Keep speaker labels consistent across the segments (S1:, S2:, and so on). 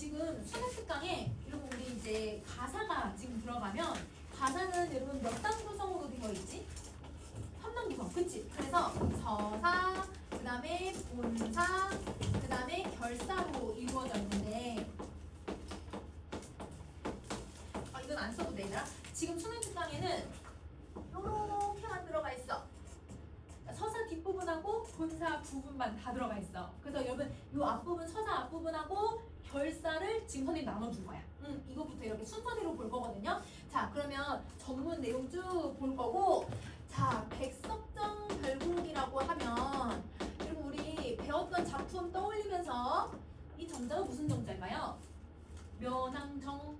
S1: 지금 수능 특강에 여러분 우리 이제 가사가 지금 들어가면 가사는 여러분 몇 단 구성으로 되어 있지? 3단 구성, 그치? 그래서 서사, 그 다음에 본사, 그 다음에 결사로 이루어져 있는데 이건 안 써도 돼 얘들아. 지금 수능 특강에는 요렇게만 들어가 있어. 서사 뒷부분하고 본사 부분만 다 들어가 있어. 그래서 여러분 요 앞부분 서사 앞부분하고 결사를 지금 선생님이 나눠줄 거야. 이거부터 이렇게 순서대로 볼 거거든요. 자, 그러면 전문 내용 쭉 볼 거고, 자, 백석정 별곡이라고 하면 그리고 우리 배웠던 작품 떠올리면서 이 정자가 무슨 정자일까요? 면항정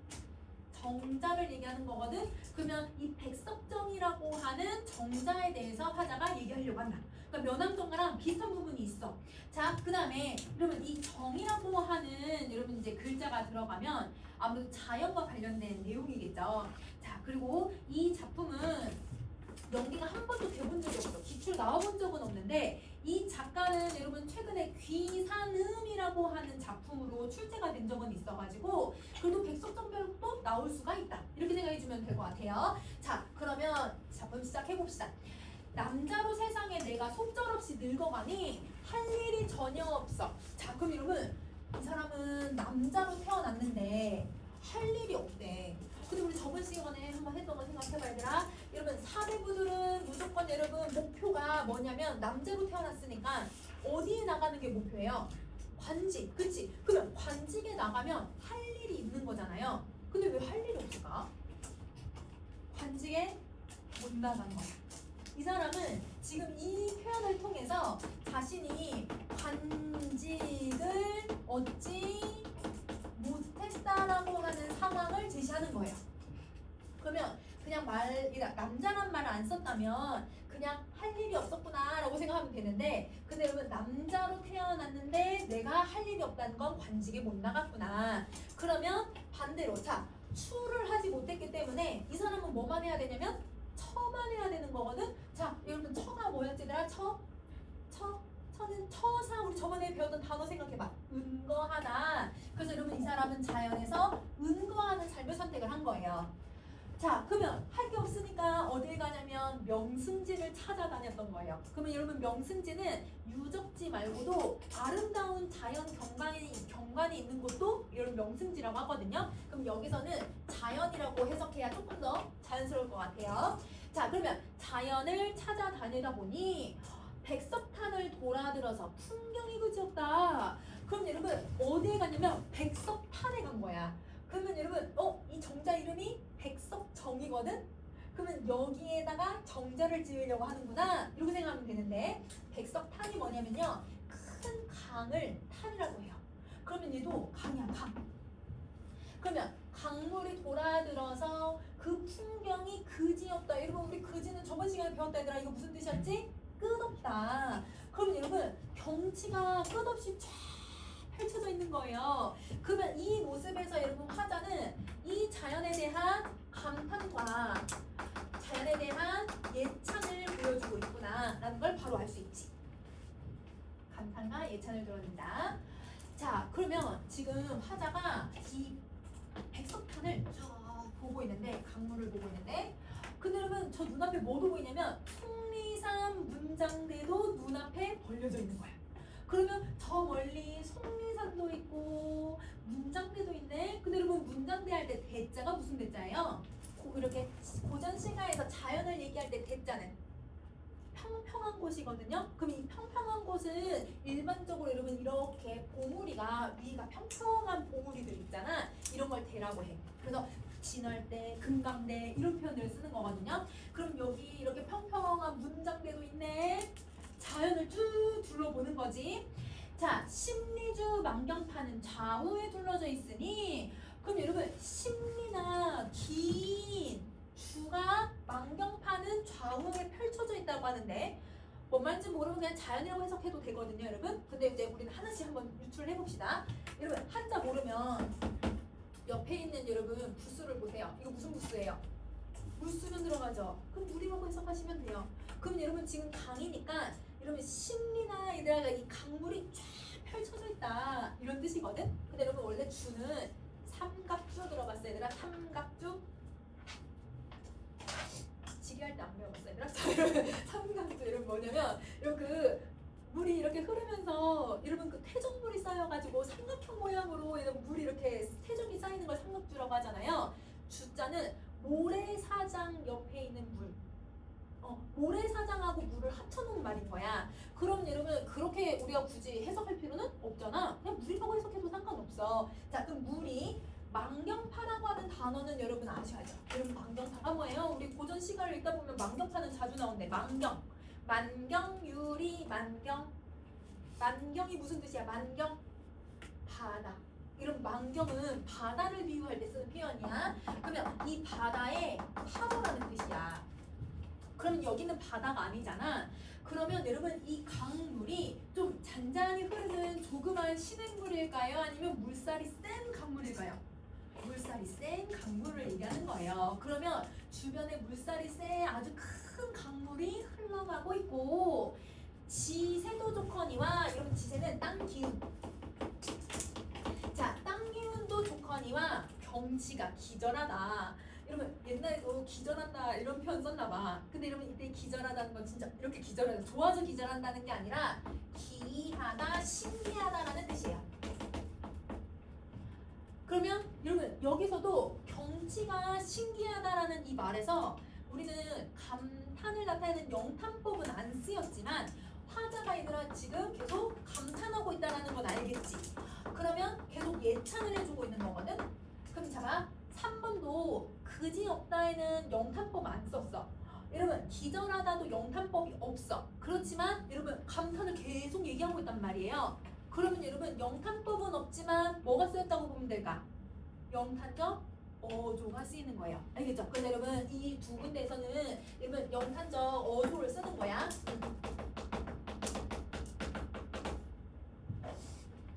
S1: 정자를 얘기하는 거거든. 그러면 이 백석정이라고 하는 정자에 대해서 화자가 얘기하려고 한다. 그러니까 면항정가랑 비슷한 부분이 있어. 자, 그 다음에 여러분 이 정이라고 하는 여러분 이제 글자가 들어가면 아무래도 자연과 관련된 내용이겠죠. 자, 그리고 이 작품은 연기가 한 번도 돼본 적이 없어. 기출 나와본 적은 없는데 이 작가는 여러분 최근에 귀산음이라고 하는 작품으로 출제가 된 적은 있어가지고 그래도 백석정별도 나올 수가 있다. 이렇게 생각해주면 될 것 같아요. 자, 그러면 작품 시작해봅시다. 남자로 세상에 내가 속절없이 늙어가니 할 일이 전혀 없어. 자, 그럼 여러분 이 사람은 남자로 태어났는데 할 일이 없대. 근데 우리 저번 시간에 한번 했던 거 생각해봐 얘들아. 여러분 사대부들은 무조건 여러분 목표가 뭐냐면 남자로 태어났으니까 어디에 나가는 게 목표예요? 관직, 그치? 그러면 관직에 나가면 할 일이 있는 거잖아요. 근데 왜 할 일이 없을까? 관직에 못 나간 거야. 이 사람은 지금 이 표현을 통해서 자신이 관직을 얻지 못했다라고 하는 상황을 제시하는 거예요. 그러면 그냥 남자란 말을 안 썼다면 그냥 할 일이 없었구나 라고 생각하면 되는데, 근데 여러분 남자로 태어났는데 내가 할 일이 없다는 건 관직에 못 나갔구나. 그러면 반대로 자, 추를 하지 못했기 때문에 이 사람은 뭐만 해야 되냐면 처만 해야 되는 거거든. 자, 여러분 처가 뭐였지더라? 처는 처사, 우리 저번에 배웠던 단어 생각해봐. 은거하다. 그래서 여러분 이 사람은 자연에서 은거하는 삶을 선택을 한 거예요. 자, 그러면 할 게 없으니까 어딜 가냐면 명승지를 찾아다녔던 거예요. 그러면 여러분 명승지는 유적지 말고도 아름다운 자연 경관이 있는 곳도 여러분 명승지라고 하거든요. 그럼 여기서는 자연이라고 해석해야 조금 더 자연스러울 것 같아요. 자, 그러면 자연을 찾아다니다 보니 백석탄을 돌아들어서 풍경이 그지없다. 그럼 여러분 어디에 갔냐면 백석탄에 간 거야. 그러면 여러분 이 정자 이름이 백석정이거든? 그러면 여기에다가 정자를 지으려고 하는구나 이렇게 생각하면 되는데, 백석탄이 뭐냐면요 큰 강을 탄이라고 해요. 그러면 얘도 강이야, 강. 그러면 강물이 돌아들어서 그 풍경이 그지없다. 여러분 우리 그지는 저번 시간에 배웠다 얘들아. 이거 무슨 뜻이었지? 끝없다. 그럼 여러분 경치가 끝없이 쫙 펼쳐져 있는 거예요. 그러면 이 모습에서 여러분 화자는 이 자연에 대한 감탄과 자연에 대한 예찬을 보여주고 있구나 라는 걸 바로 알 수 있지. 감탄과 예찬을 드러낸다. 자, 그러면 지금 화자가 이 백석탄을 쭉 보고 있는데, 강물을 보고 있는데, 근데 여러분 저 눈앞에 뭐도 보이냐면 속리산 문장대도 눈앞에 벌려져 있는 거야. 그러면 저 멀리 속리산도 있고 문장대도 있네. 근데 여러분 문장대 할 때 대자가 무슨 대자예요? 이렇게 고전 시가에서 자연을 얘기할 때 대자는 평평한 곳이거든요. 그럼 이 평평한 곳은 일반적으로 여러분 이렇게 봉우리가 위가 평평한 봉우리들 있잖아. 이런 걸 대라고 해. 그래서 진월대, 금강대 이런 표현을 쓰는 거거든요. 그럼 여기 이렇게 평평한 문장대도 있네. 자연을 쭉 둘러보는 거지. 자, 심리주 만경파는 좌우에 둘러져 있으니, 그럼 여러분 심리나 긴 주가 만경파는 좌우에 펼쳐져 있다고 하는데 뭔 말인지 모르면 그냥 자연이라고 해석해도 되거든요 여러분. 근데 이제 우리는 하나씩 한번 유출을 해봅시다. 여러분 한자 모르면 옆에 있는 여러분 부수를 보세요. 이거 무슨 부수예요? 물수면 들어가죠. 그럼 물이라고 해석하시면 돼요. 그럼 여러분 지금 강이니까 여러분 심리나 이들아가 이 강물이 쫙 펼쳐져 있다 이런 뜻이거든. 근데 여러분 원래 원래 주는 삼각주 들어봤어 얘들아. 삼각주. 지리할 때 안 배워봤어 얘들아. 삼각주 이런 뭐냐면 이런 그 물이 이렇게 흐르면서 여러분 그 태적물이 쌓여가지고 삼각형 모양으로 이런 물이 이렇게 태적이 쌓이는 걸 삼각주라고 하잖아요. 주자는 모래사장 옆에 있는 물. 모래사장하고 물을 합쳐놓은 말인 거야. 그럼 여러분 그렇게 우리가 굳이 해석할 필요는 없잖아. 그냥 물이라고 해석해도 상관없어. 자, 그럼 물이 망경파라고 하는 단어는 여러분 아셔야죠. 여러분 망경파가 뭐예요? 우리 고전 시가를 읽다 보면 망경파는 자주 나오는데 만경, 만경유리, 만경이 무슨 뜻이야? 만경, 바다. 이런 만경은 바다를 비유할 때 쓰는 표현이야. 그러면 이 바다의 파도라는 뜻이야. 그러면 여기는 바다가 아니잖아. 그러면 여러분 이 강물이 좀 잔잔히 흐르는 조그만 시냇물일까요? 아니면 물살이 센 강물일까요? 물살이 센 강물을 얘기하는 거예요. 그러면 주변에 물살이 센 아주 큰 강물이 흘러가고 있고 지세도 좋거니와 여러분 지세는 땅 기운. 자, 땅 기운도 좋거니와 경치가 기절하다. 여러분 옛날에도 기절한다 이런 표현 썼나봐. 근데 여러분 이때 기절하다는 건 진짜 이렇게 기절하다 좋아서 기절한다는 게 아니라 기이하다, 신기하다라는 뜻이에요. 그러면 여러분 여기서도 경치가 신기하다라는 이 말에서 우리는 감탄을 나타내는 영탄법은 안 쓰였지만 화자가 얘들아 지금 계속 감탄하고 있다는 건 알겠지? 그러면 계속 예찬을 해주고 있는 거거든? 그럼 잡아 3번도 그지없다에는 영탄법 안 썼어. 여러분 기절하다도 영탄법이 없어. 그렇지만 여러분 감탄을 계속 얘기하고 있단 말이에요. 그러면 여러분 영탄법은 없지만 뭐가 쓰였다고 보면 될까? 영탄적 어조가 쓰이는 거예요. 알겠죠? 그래서 여러분 이 두 군데에서는 여러분 영탄적 어조를 쓰는 거야.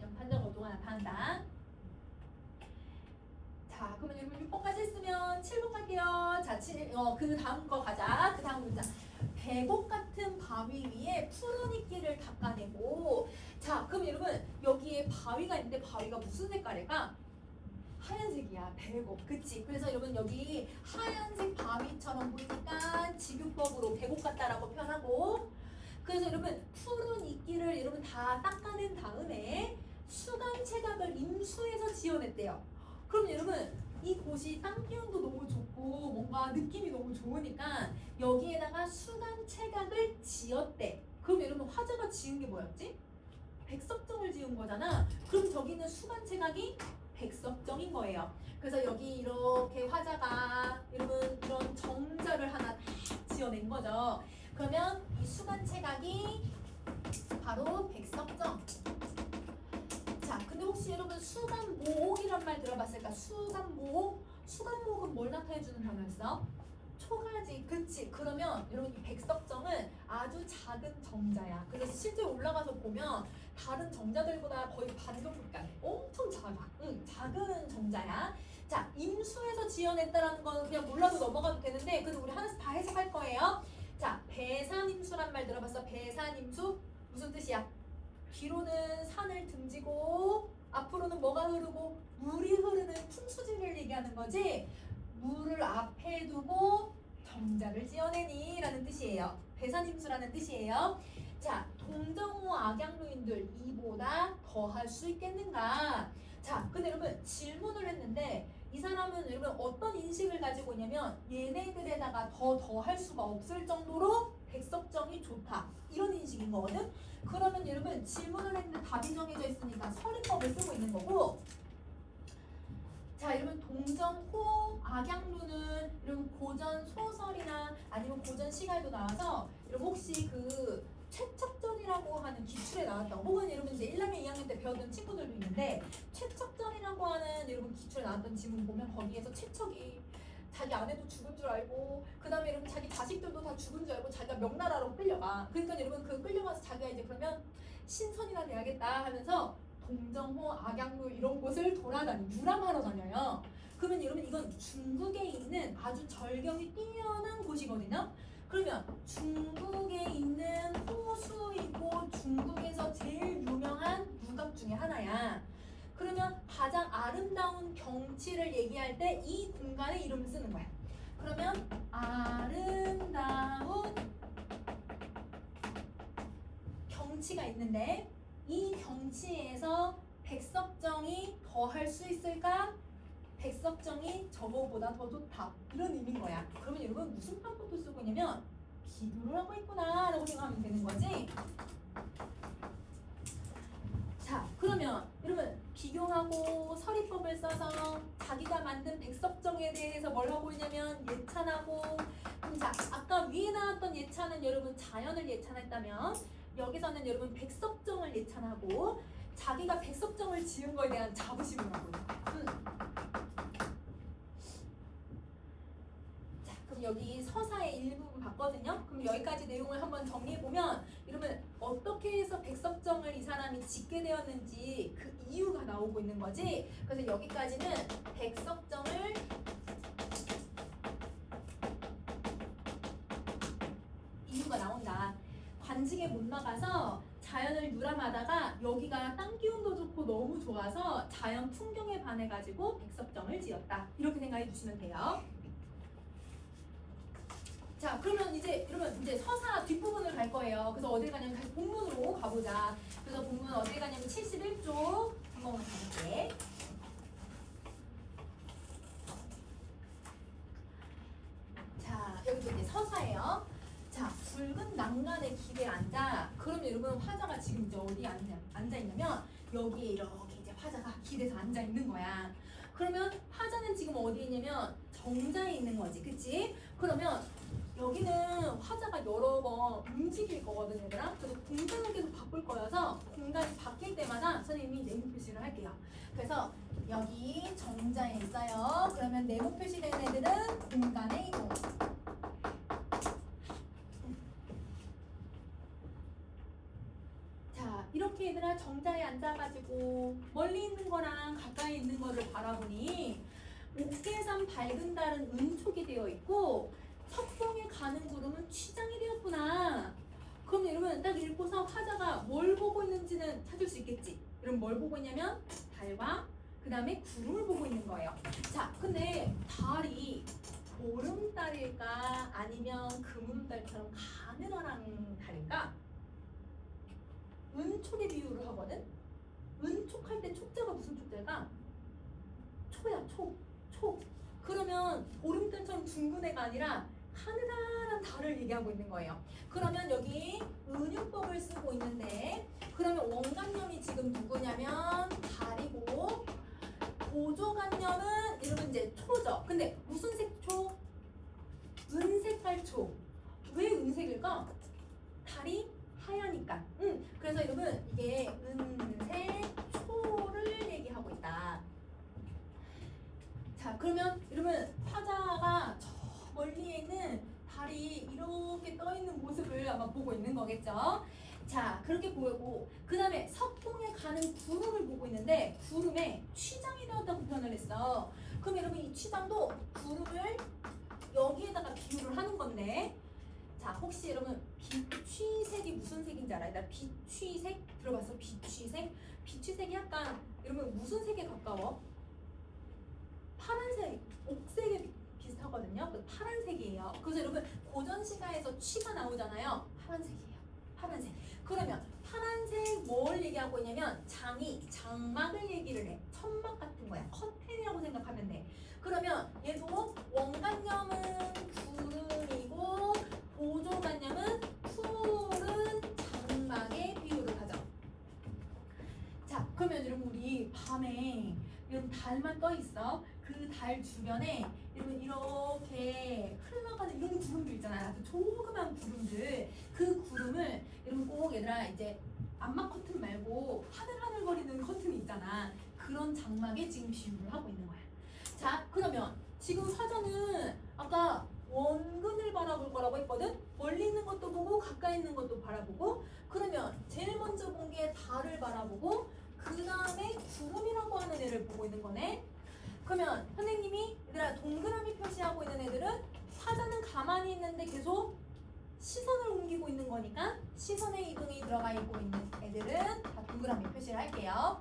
S1: 영탄적 어조가 나타난다. 자, 그러면 여러분 6번까지 했으면 7번 갈게요. 자, 그 다음 거 가자. 그 다음 문장. 배곡 같은 바위 위에 푸른 이끼를 닦아내고. 자, 그럼 여러분 여기에 바위가 있는데 바위가 무슨 색깔일까? 하얀색이야. 배곡. 그치? 그래서 여러분 여기 하얀색 바위처럼 보이니까 직유법으로 배곡 같다라고 표현하고. 그래서 여러분 푸른 이끼를 여러분 다 닦아낸 다음에 수간 채각을 임수해서 지어냈대요. 그럼 여러분 이 곳이 땅 기운도 너무 좋고 뭔가 느낌이 너무 좋으니까 여기에다가 수간 채각을 지었대. 그럼 여러분 화자가 지은 게 뭐였지? 백석정을 지은 거잖아. 그럼 저기는 수간 채각이 백석정인 거예요. 그래서 여기 이렇게 화자가 여러분 이런 정자를 하나 딱 지어낸 거죠. 그러면 이 수간 채각이 바로 백석정. 자, 근데 혹시 여러분 수간모옥이란 말 들어봤을까? 수간모옥? 수간모옥은 뭘 나타내주는 단어였어? 초가지. 그치? 그러면 여러분 이 백석정은 아주 작은 정자야. 그래서 실제 올라가서 보면 다른 정자들보다 거의 반 정도밖에 안 돼. 엄청 작아. 작은 정자야. 자, 임수해서 지어냈다라는 거는 그냥 몰라도 넘어가도 되는데 그래도 우리 하나씩 다 해석할 거예요. 자, 배산임수란 말 들어봤어? 배산임수? 무슨 뜻이야? 뒤로는 산을 등지고 앞으로는 뭐가 흐르고 물이 흐르는 풍수지를 얘기하는 거지. 물을 앞에 두고 정자를 지어내니 라는 뜻이에요. 배산임수라는 뜻이에요. 자, 동정호 악양루인들 이보다 더 할 수 있겠는가? 자, 근데 여러분 질문을 했는데 이 사람은 여러분 어떤 인식을 가지고 있냐면 얘네들에다가 더 할 수가 없을 정도로 백석정이 좋다. 이런 인식인 거거든? 그러면 여러분 질문을 했는데 답이 정해져 있으니까 서리법을 쓰고 있는 거고. 자, 여러분 동정호 악양루는 여러분 고전 소설이나 아니면 고전 시가에도 나와서 여러분 혹시 그 최척전이라고 하는 기출에 나왔던 혹은 여러분 이제 1학년 2학년 때 배웠던 친구들도 있는데 최척전이라고 하는 여러분 기출에 나왔던 지문 보면 거기에서 최척이 자기 아내도 죽은 줄 알고 그 다음에 여러분 자기 자식들도 다 죽은 줄 알고 자기가 명나라로 끌려가. 그러니까 여러분 그 끌려가서 자기가 이제 그러면 신선이나 돼야겠다 하면서 동정호, 악양루 이런 곳을 유람하러 다녀요. 그러면 여러분 이건 중국에 있는 아주 절경이 뛰어난 곳이거든요. 그러면 중국에 있는 호수이고 중국에서 제일 유명한 유곽 중에 하나야. 그러면 가장 얘기할 때 이 공간의 이름을 쓰는 거야. 그러면 아름다운 경치가 있는데 이 경치에서 백석정이 더 할 수 있을까? 백석정이 저거보다 더 좋다. 이런 의미인 거야. 그러면 여러분 무슨 방법도 쓰고 있냐면 비교를 하고 있구나 라고 생각하면 되는 거지. 자, 그러면 여러분 비교하고 서리법을 써서 자기가 만든 백석정에 대해서 뭘 하고 있냐면 예찬하고. 자, 아까 위에 나왔던 예찬은 여러분 자연을 예찬했다면 여기서는 여러분 백석정을 예찬하고 자기가 백석정을 지은 거에 대한 자부심을 하고 있는 거야. 자, 그럼 여기 서사의 일부분 봤거든요. 그럼 여기까지 내용을 한번 정리해보면 여러분 어떻게 해서 백석정을 이 사람이 짓게 되었는지 그 이유가 나오고 있는 거지. 그래서 여기까지는 백석정을 이유가 나온다. 관직에 못 나가서 자연을 누람하다가 여기가 땅 기운도 좋고 너무 좋아서 자연 풍경에 반해가지고 백석정을 지었다. 이렇게 생각해 주시면 돼요. 자, 그러면 이제 여러분 이제 서사 뒷부분을 갈 거예요. 그래서 어딜 가냐면 다시 본문으로 가보자. 그래서 본문 어딜 가냐면 71쪽 한번 가볼게. 자, 여기도 이제 서사예요. 자, 붉은 난간의 길에 앉아. 그러면 여러분 화자가 지금 이제 어디 앉아 있냐면 여기에 이렇게 이제 화자가 길에서 앉아 있는 거야. 그러면 화자는 지금 어디 있냐면 정자에 있는 거지, 그치? 그러면 여기는 화자가 여러 번 움직일 거거든, 얘들아. 그래서 공간을 계속 바꿀 거여서 공간이 바뀔 때마다 선생님이 네모 표시를 할게요. 그래서 여기 정자에 있어요. 그러면 네모 표시된 애들은 공간의 이동. 자, 이렇게 얘들아 정자에 앉아가지고 멀리 있는 거랑 가까이 있는 거를 바라보니 옥계산 밝은 달은 은촉이 되어 있고 석봉에 가는 구름은 취장이 되었구나. 그럼 여러분 딱 읽고서 화자가 뭘 보고 있는지는 찾을 수 있겠지. 여러분 뭘 보고 있냐면 달과 그 다음에 구름을 보고 있는 거예요. 자, 근데 달이 보름달일까 아니면 금음달처럼 가느다란 달일까? 은촉의 비유를 하거든. 은촉할 때 촉자가 무슨 촉자일까? 초야, 초. 그러면 보름달처럼 둥근 애가 아니라 하늘한 달을 얘기하고 있는 거예요. 그러면 여기 은유법을 쓰고 있는데 그러면 원관념이 지금 누구냐면 달이고 보조관념은 여러분 이제 초죠. 근데 무슨 색 초? 은색깔 초. 왜 은색일까? 달이 하얘니까. 그래서 여러분 이게 은색 초를 얘기하고 있다. 자, 그러면 여러분 화자가 저 멀리에 있는 달이 이렇게 떠 있는 모습을 아마 보고 있는 거겠죠. 자, 그렇게 보이고 그 다음에 석봉에 가는 구름을 보고 있는데 구름에 취장이 되었다고 표현을 했어. 그럼 여러분 이 취장도 구름을 여기에다가 비유를 하는 건데 자, 혹시 여러분 비취색이 무슨 색인지 알아요? 나 비취색 들어봤어? 비취색? 비취색이 약간 여러분 무슨 색에 가까워? 파란색, 옥색에 비슷하거든요. 그 파란색이에요. 그래서 여러분 고전 시가에서 취가 나오잖아요. 파란색이에요. 파란색. 그러면 파란색 뭘 얘기하고 있냐면 장막을 얘기를 해. 천막 같은 거야. 커튼이라고 생각하면 돼. 그러면 얘도 원관념은 구름이고 보조관념은 푸른 장막에 비유를 하죠. 자, 그러면 여러분 우리 밤에 여러분 달만 떠 있어. 그 달 주변에 여러분 이렇게 흘러가는 이런 구름들 있잖아요. 아주 조그만 구름들. 그 구름을 여러분 꼭 얘들아 이제 암막 커튼 말고 하늘하늘거리는 커튼이 있잖아. 그런 장막에 지금 비유를 하고 있는 거야. 자, 그러면 지금 화자는 아까 원근을 바라볼 거라고 했거든? 멀리 있는 것도 보고 가까이 있는 것도 바라보고 그러면 제일 먼저 본 게 달을 바라보고 그 다음에 구름이라고 하는 애를 보고 있는 거네. 그러면 선생님이 얘들아 동그라미 표시하고 있는 애들은 화자는 가만히 있는데 계속 시선을 옮기고 있는 거니까 시선의 이동이 들어가 있고 있는 애들은 다 동그라미 표시를 할게요.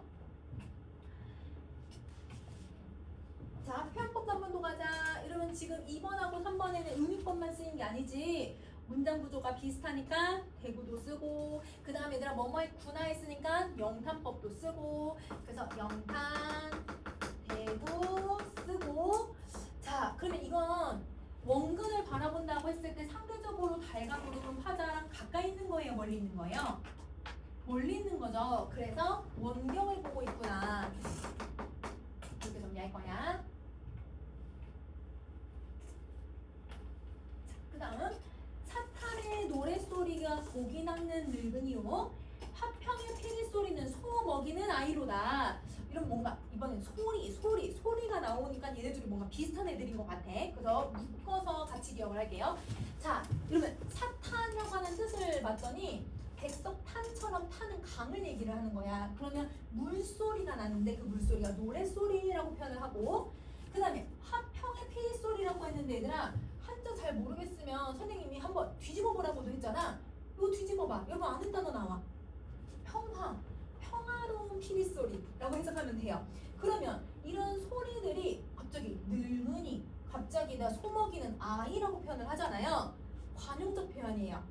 S1: 자, 자, 표현법도 한 번 더 가자. 이러면 지금 2번하고 3번에는 은유법만 쓰인 게 아니지. 문장 구조가 비슷하니까 대구도 쓰고, 그 다음에 얘들아 뭐뭐의 구나 했으니까 영탄법도 쓰고, 그래서 영탄, 대구 쓰고. 자, 그러면 이건 원근을 바라본다고 했을 때 상대적으로 달각으로는 화자랑 가까이 있는 거예요, 멀리 있는 거예요? 멀리 있는 거죠. 그래서 원경을 보고 있구나. 이렇게 정리할 거야. 그 다음 사탄의 노랫소리가 고기 낚는 늙은이요 화평의 피리소리는 소 먹이는 아이로다. 이런 뭔가 이번엔 소리가 나오니까 얘네들이 뭔가 비슷한 애들인 것 같아. 그래서 묶어서 같이 기억을 할게요. 자, 이러면 사탄이라고 하는 뜻을 봤더니 백석탄처럼 타는 강을 얘기를 하는 거야. 그러면 물소리가 나는데 그 물소리가 노랫소리라고 표현을 하고, 그 다음에 화평의 피리소리라고 했는데 얘들아 한자 잘 모르겠으면 선생님이 한번 뒤집어 보라고도 했잖아. 이거 뒤집어봐. 여러분 아는 단어 나와. 평화로운 피리소리라고 해석하면 돼요. 그러면 이런 소리들이 갑자기 늙은이, 갑자기 나 소먹이는 아이라고 표현을 하잖아요. 관용적 표현이에요.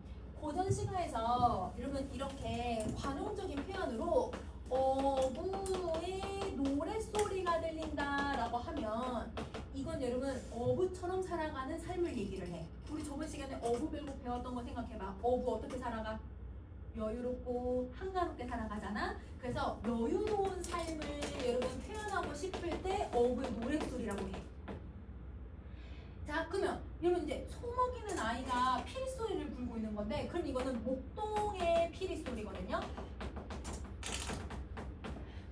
S1: 고전 시가에서 여러분 이렇게 관용적인 표현으로 어부의 노랫소리가 들린다라고 하면 이건 여러분 어부처럼 살아가는 삶을 얘기를 해. 우리 저번 시간에 어부 배우고 배웠던 거 생각해봐. 어부 어떻게 살아가? 여유롭고 한가롭게 살아가잖아. 그래서 여유로운 삶을 여러분 표현하고 싶을 때 어부의 노랫소리라고 해. 자, 그러면 여러분 이제 소먹이는 아이가 피리소리를 불고 있는 건데, 그럼 이거는 목동의 피리소리거든요.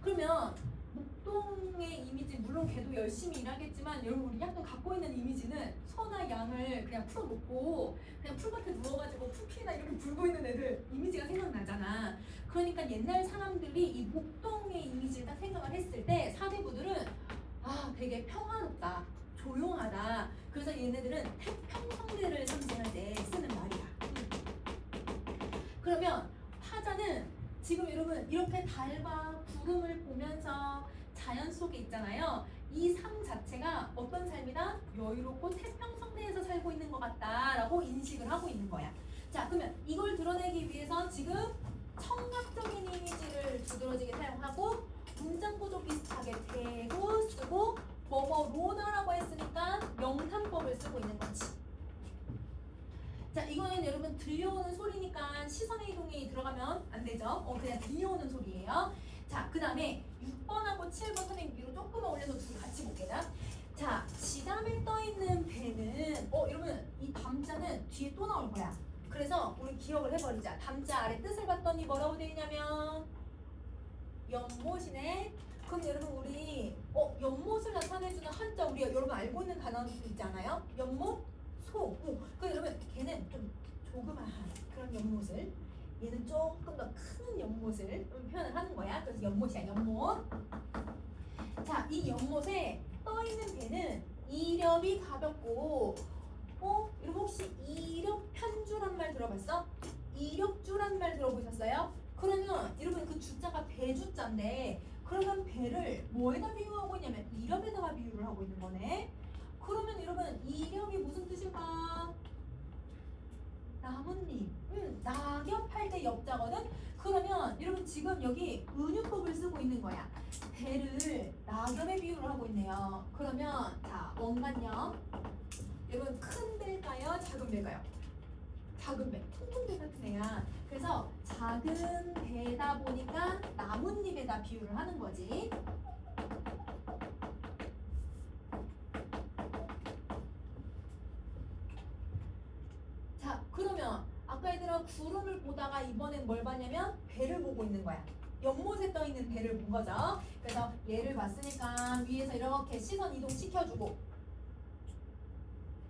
S1: 그러면 목동의 이미지, 물론 걔도 열심히 일하겠지만 여러분 우리 약간 갖고 있는 이미지는 소나 양을 그냥 풀어놓고 그냥 풀밭에 누워가지고 풀피나 이렇게 불고 있는 애들 이미지가 생각나잖아. 그러니까 옛날 사람들이 이 목동의 이미지를 딱 생각을 했을 때 사대부들은 아 되게 평화롭다, 조용하다. 그래서 얘네들은 태평성대를 상징할 때 쓰는 말이야. 그러면 화자는 지금 여러분 이렇게 달과 구름을 보면서 자연 속에 있잖아요. 이 삶 자체가 어떤 삶이다? 여유롭고 태평성대에서 살고 있는 것 같다라고 인식을 하고 있는 거야. 자, 그러면 이걸 드러내기 위해서 지금 청각적인 이미지를 두드러지게 사용하고 문장 구조 비슷하게 대고 쓰고 뭐뭐로다라고 했으니까 영탄법을 쓰고 있는 거지. 자, 이거는 여러분 들려오는 소리니까 시선의 이동이 들어가면 안 되죠. 그냥 들려오는 소리예요. 자, 그 다음에 6번하고 7번 선생님 위로 조금만 올려서 둘이 같이 볼게요. 자, 지담에 떠있는 배는 여러분 이 담자는 뒤에 또 나올 거야. 그래서 우리 기억을 해버리자. 담자 아래 뜻을 봤더니 뭐라고 되어 있냐면 연못이네. 그럼 여러분 우리 연못을 나타내주는 한자 우리 여러분 알고 있는 단어 있지 않아요? 연못, 소. 그럼 여러분 걔는 좀 조그마한 그런 연못을, 얘는 조금 더 큰 연못을 표현을 하는 거야. 그래서 연못이야, 연못. 자, 이 연못에 떠 있는 배는 이력이 가볍고, 여러분 혹시 이력편주란 말 들어봤어? 이력주란 말 들어보셨어요? 그러면 여러분 그 주자가 배주자인데, 그러면 배를 뭐에다 비유하고 있냐면 이력에다가 비유를 하고 있는 거네. 그러면 여러분 이력이 무슨 뜻일까? 나뭇잎. 낙엽할 때 엽자거든. 그러면 여러분 지금 여기 은유법을 쓰고 있는 거야. 배를 낙엽에 비유를 하고 있네요. 그러면 자, 원관념. 여러분 큰 배일까요? 작은 배일까요? 작은 배. 큰 배 같은 애야. 그래서 작은 배다 보니까 나뭇잎에다 비유를 하는 거지. 자, 그러면 아까 얘들아 구름을 보다가 이번엔 뭘 봤냐면 배를 보고 있는 거야. 연못에 떠 있는 배를 본 거죠. 그래서 얘를 봤으니까 위에서 이렇게 시선 이동 시켜주고,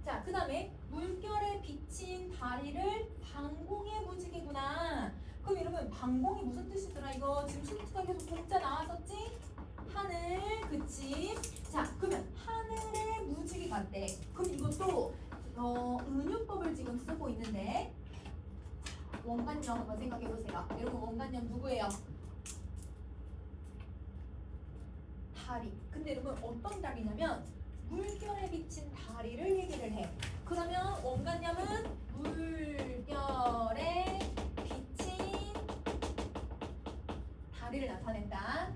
S1: 자, 그 다음에 물결에 비친 다리를 방공의 무지개구나. 그럼 여러분 방공이 무슨 뜻이더라? 이거 지금 시프트가 계속 공자 나왔었지? 하늘, 그치? 자, 그러면 하늘에 무지개 같대. 그럼 이것도 은유법을 지금 쓰고 있는데, 자, 원관념 한번 생각해보세요. 여러분 원관념 누구예요? 다리. 근데 여러분 어떤 다리냐면 물결에 비친 다리를 얘기를 해. 그러면 원관념은 물결에 비친 다리를 나타낸다.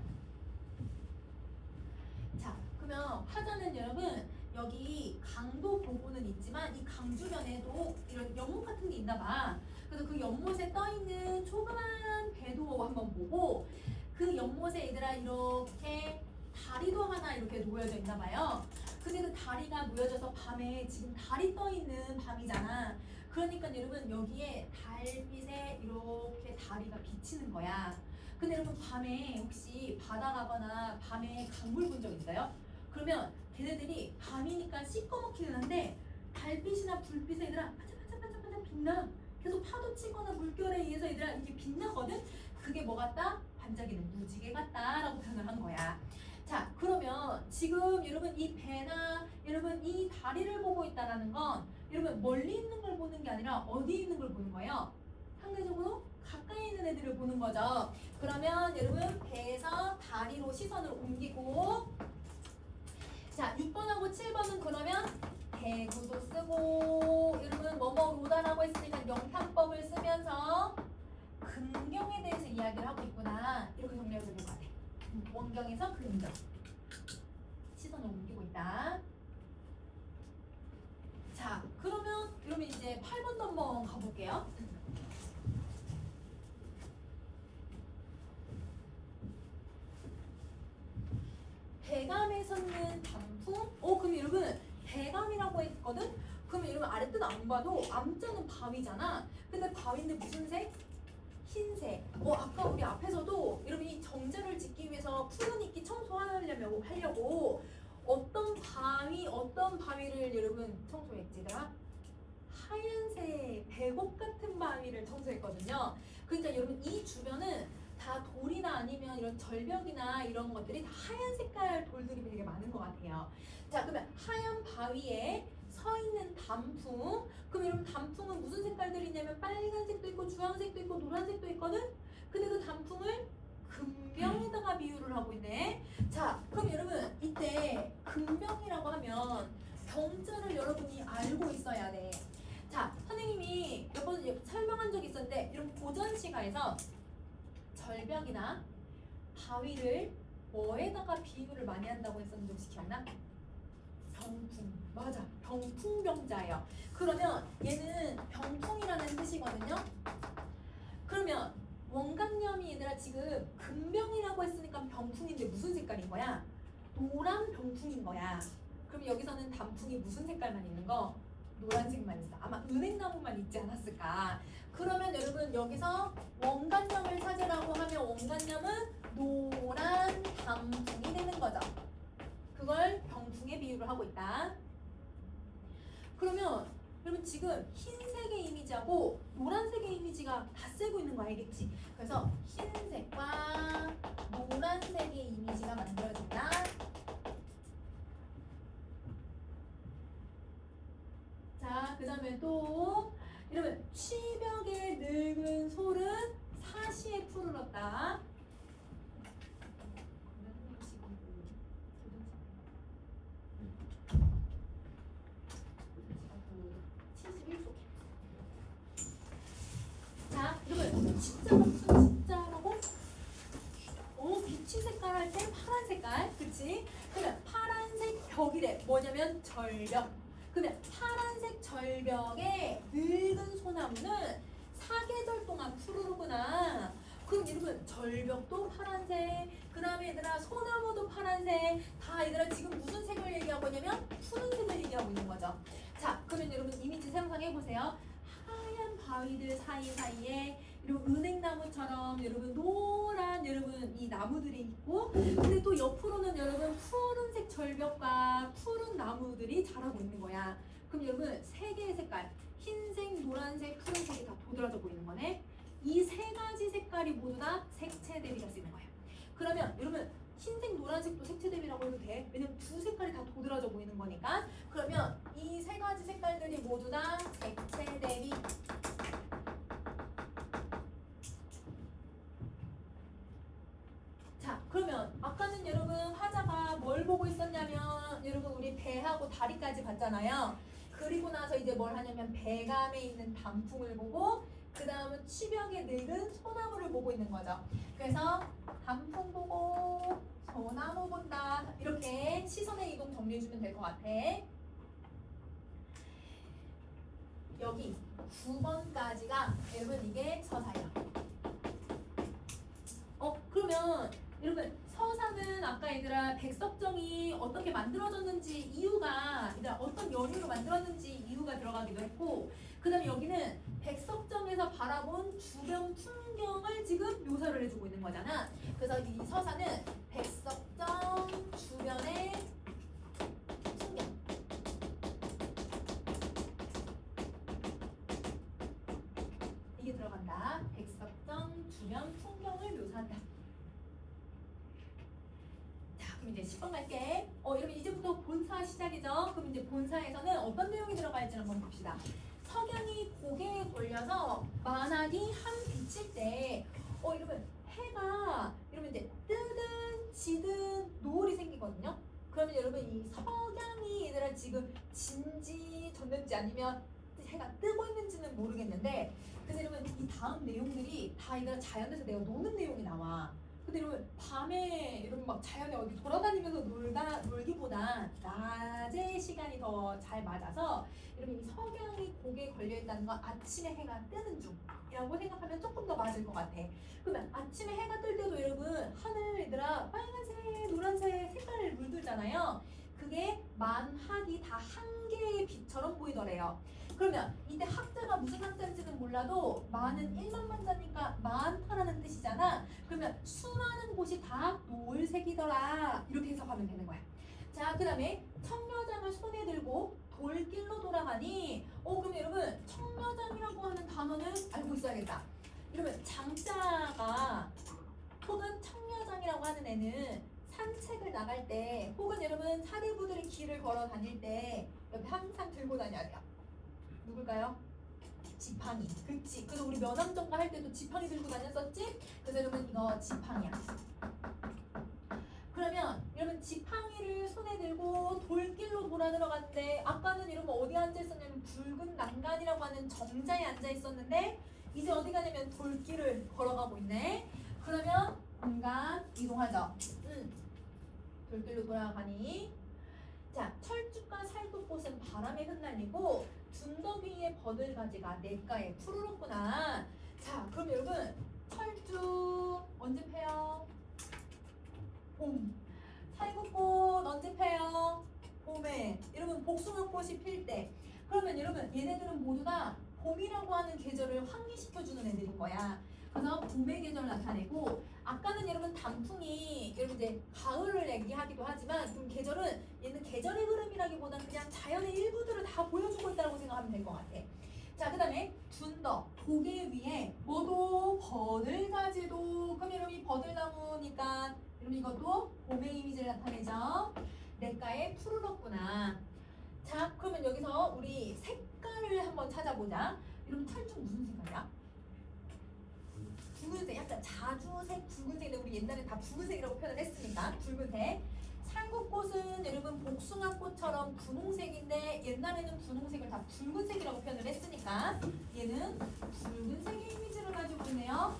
S1: 자, 그러면 화자는 여러분 여기 강도 보고는 있지만 이 강 주변에도 이런 연못 같은 게 있나 봐. 그래서 그 연못에 떠 있는 조그만 배도 한번 보고 그 연못에 얘들아 이렇게 다리도 하나 이렇게 놓여져 있나 봐요. 근데 그 다리가 놓여져서 밤에 지금 달이 떠 있는 밤이잖아. 그러니까 여러분 여기에 달빛에 이렇게 다리가 비치는 거야. 근데 여러분 밤에 혹시 바다 가거나 밤에 강물 본 적 있어요? 그러면 걔네들이 밤이니까 시꺼멓기는 한데 달빛이나 불빛에 얘들아 반짝반짝반짝 빛나. 계속 파도 치거나 물결에 의해서 얘들아 이게 빛나거든? 그게 뭐 같다? 반짝이는 무지개 같다라고 표현을 한 거야. 자, 그러면 지금 여러분 이 배나 여러분 이 다리를 보고 있다라는 건 여러분 멀리 있는 걸 보는 게 아니라 어디 있는 걸 보는 거예요? 상대적으로 가까이 있는 애들을 보는 거죠. 그러면 여러분 배에서 다리로 시선을 옮기고 자 6번하고 7번은 그러면 대구도 쓰고 여러분 뭐뭐로다라고 했으니까 영탄법을 쓰면서 근경에 대해서 이야기를 하고 있구나 이렇게 정리해도 될 것 같아. 원경에서 근경 시선을 옮기고 있다. 자 그러면 여러분 이제 8번도 한번 가볼게요. 대감에 섰는 단풍? 그럼 여러분 대감이라고 했거든? 그러면 여러분 아래 뜻 안 봐도 암자는 바위잖아. 근데 바위인데 무슨 색? 흰색. 아까 우리 앞에서도 여러분 이 정자를 짓기 위해서 푸른 이끼 청소하려고 어떤 바위를 여러분 청소했지라? 하얀색 배곡 같은 바위를 청소했거든요. 그러니까 여러분 이 주변은 다 돌이나 아니면 이런 절벽이나 이런 것들이 다 하얀 색깔 돌들이 되게 많은 것 같아요. 자 그러면 하얀 바위에 서 있는 단풍. 그럼 여러분 단풍은 무슨 색깔들이 있냐면 빨간색도 있고 주황색도 있고 노란색도 있거든. 근데 그 단풍을 금병에다가 비유를 하고 있네. 자 그럼 여러분 이때 금병이라고 하면 병자를 여러분이 알고 있어야 돼. 자 선생님이 몇 번 설명한 적이 있었는데 이런 고전 시가에서 절벽이나 바위를 뭐에다가 비유를 많이 한다고 했었는지 혹시 기억나? 병풍. 맞아. 병풍병자예요. 그러면 얘는 병풍이라는 뜻이거든요. 그러면 원강염이 얘들아 지금 금병이라고 했으니까 병풍인데 무슨 색깔인 거야? 노란 병풍인 거야. 그럼 여기서는 단풍이 무슨 색깔만 있는 거? 노란색만 있어. 아마 은행나무만 있지 않았을까. 그러면 여러분 여기서 원간염을 찾으라고 하면 원간염은 노란 단풍이 되는 거죠. 그걸 병풍에 비유를 하고 있다. 그러면 여러분 지금 흰색의 이미지하고 노란색의 이미지가 다 쓰고 있는 거 알겠지? 그래서 흰색과 노란색의 이미지가 만들어진다. 자, 그 다음에 또 여러분 취벽에 늙은 솔은 사시에 푸르렀다. 자, 여러분 진짜가 무슨 진짜라고? 비치 색깔 할 때 파란 색깔, 그치? 그러면 파란색 벽이래. 뭐냐면 절벽. 그러면 파란색 절벽에 늙은 소나무는 사계절 동안 푸르르구나. 그럼 여러분 절벽도 파란색, 그 다음에 얘들아 소나무도 파란색. 다 얘들아 지금 무슨 색을 얘기하고 있냐면 푸른색을 얘기하고 있는 거죠. 자, 그러면 여러분 이미지 상상해보세요. 하얀 바위들 사이사이에 이런 은행나무처럼 여러분 노란 여러분 이 나무들이 있고, 근데 또 옆으로는 여러분 푸른색 절벽과 푸른 나무들이 자라고 있는 거야. 그럼 여러분 세 개의 색깔, 흰색, 노란색, 푸른색이 다 도드라져 보이는 거네. 이 세 가지 색깔이 모두 다 색채 대비가 쓰이는 거예요. 그러면 여러분 흰색, 노란색도 색채 대비라고 해도 돼. 왜냐면 두 색깔이 다 도드라져 보이는 거니까. 그러면 이 세 가지 색깔들이 모두 다 색채 대비. 자, 그러면 아까는 여러분 화자가 뭘 보고 있었냐면 여러분 우리 배하고 다리까지 봤잖아요. 그리고 나서 이제 뭘 하냐면 배감에 있는 단풍을 보고 그 다음은 취벽에 늙은 소나무를 보고 있는 거죠. 그래서 단풍 보고 소나무 본다. 이렇게 시선의 이동 정리해주면 될 것 같아. 여기 9번까지가 여러분 이게 서사예요. 그러면 여러분 서사는 아까 얘들아 백석정이 어떻게 만들어졌는지 이유가 얘들아 어떤 연유로 만들었는지 이유가 들어가기도 했고 그 다음에 여기는 백석정에서 바라본 주변 풍경을 지금 묘사를 해주고 있는 거잖아. 그래서 이 서사는 백석정 주변의 풍경 이게 들어간다. 백석정 주변 풍경을 묘사한다. 그럼 이제 10번 갈게. 여러분 이제부터 본사 시작이죠. 그럼 이제 본사에서는 어떤 내용이 들어갈지 한번 봅시다. 석양이 고개에 걸려서 만학이 한 비칠 때, 여러분 해가 여러분 이제 뜨든 지든 노을이 생기거든요. 그러면 여러분 이 석양이 얘들아 지금 진지 졌는지 아니면 해가 뜨고 있는지는 모르겠는데, 그래서 여러분 이 다음 내용들이 다 얘들아 자연에서 내가 노는 내용이 나와. 근데 여러분 밤에 여러분 막 자연에 어디 돌아다니면서 놀기보다 낮의 시간이 더 잘 맞아서 여러분 이 석양이 고개에 걸려 있다는 건 아침에 해가 뜨는 중이라고 생각하면 조금 더 맞을 것 같아. 그러면 아침에 해가 뜰 때도 여러분 하늘 얘들아 빨간색, 노란색 색깔을 물들잖아요. 그게 만학이 다 한 개의 빛처럼 보이더래요. 그러면 이때 학자가 무슨 학자인지는 몰라도 만은 1만 만자니까 많다라는 뜻이잖아. 그러면 수많은 곳이 다 노을색이더라. 이렇게 해석하면 되는 거야. 자, 그 다음에 청려장을 손에 들고 돌길로 돌아가니 그럼 여러분 청려장이라고 하는 단어는 알고 있어야겠다. 여러분 장자가 혹은 청려장이라고 하는 애는 산책을 나갈 때 혹은 여러분 사대부들이 길을 걸어 다닐 때 옆에 항상 들고 다녀야 돼요. 누굴까요? 지팡이. 그치. 그래서 우리 면함정가 할 때도 지팡이 들고 다녔었지? 그래서 여러분 이거 지팡이야. 그러면 여러분 지팡이를 손에 들고 돌길로 돌아 들어갔는데 아까는 여러분 어디 앉아 있었냐면 붉은 난간이라고 하는 정자에 앉아 있었는데 이제 어디 가냐면 돌길을 걸어가고 있네. 그러면 공간 이동하죠. 돌길로 돌아가니 자, 철쭉과 살구꽃은 바람에 흩날리고 둔더위의 버들가지가 냇가에 푸르렀구나. 자, 그럼 여러분 철쭉 언제 펴요? 봄. 살구꽃 언제 펴요? 봄에. 여러분 복숭아꽃이 필 때. 그러면 여러분 얘네들은 모두 다 봄이라고 하는 계절을 환기시켜주는 애들인 거야. 그래서 봄의 계절을 나타내고 아까는 여러분 단풍이 여러분 이제 가을을 얘기하기도 하지만 그럼 계절은 얘는 계절의 흐름이라기보다는 그냥 자연의 일부들을 다 보여주고 있다고 생각하면 될 것 같아. 자, 그 다음에 둔더 고개 위에 뭐도 버들가지도 그럼 여러분 이 버들나무니까 여러분 이것도 봄의 이미지를 나타내죠. 냇가에 푸르렀구나. 자, 그러면 여기서 우리 색깔을 한번 찾아보자. 여러분 철쭉 무슨 색깔이야? 붉은색, 약간 자주색, 붉은색인데 우리 옛날에 다 붉은색이라고 표현을 했으니까 붉은색. 살구꽃은 여러분 복숭아꽃처럼 분홍색인데 옛날에는 분홍색을 다 붉은색이라고 표현을 했으니까 얘는 붉은색의 이미지를 가지고 있네요.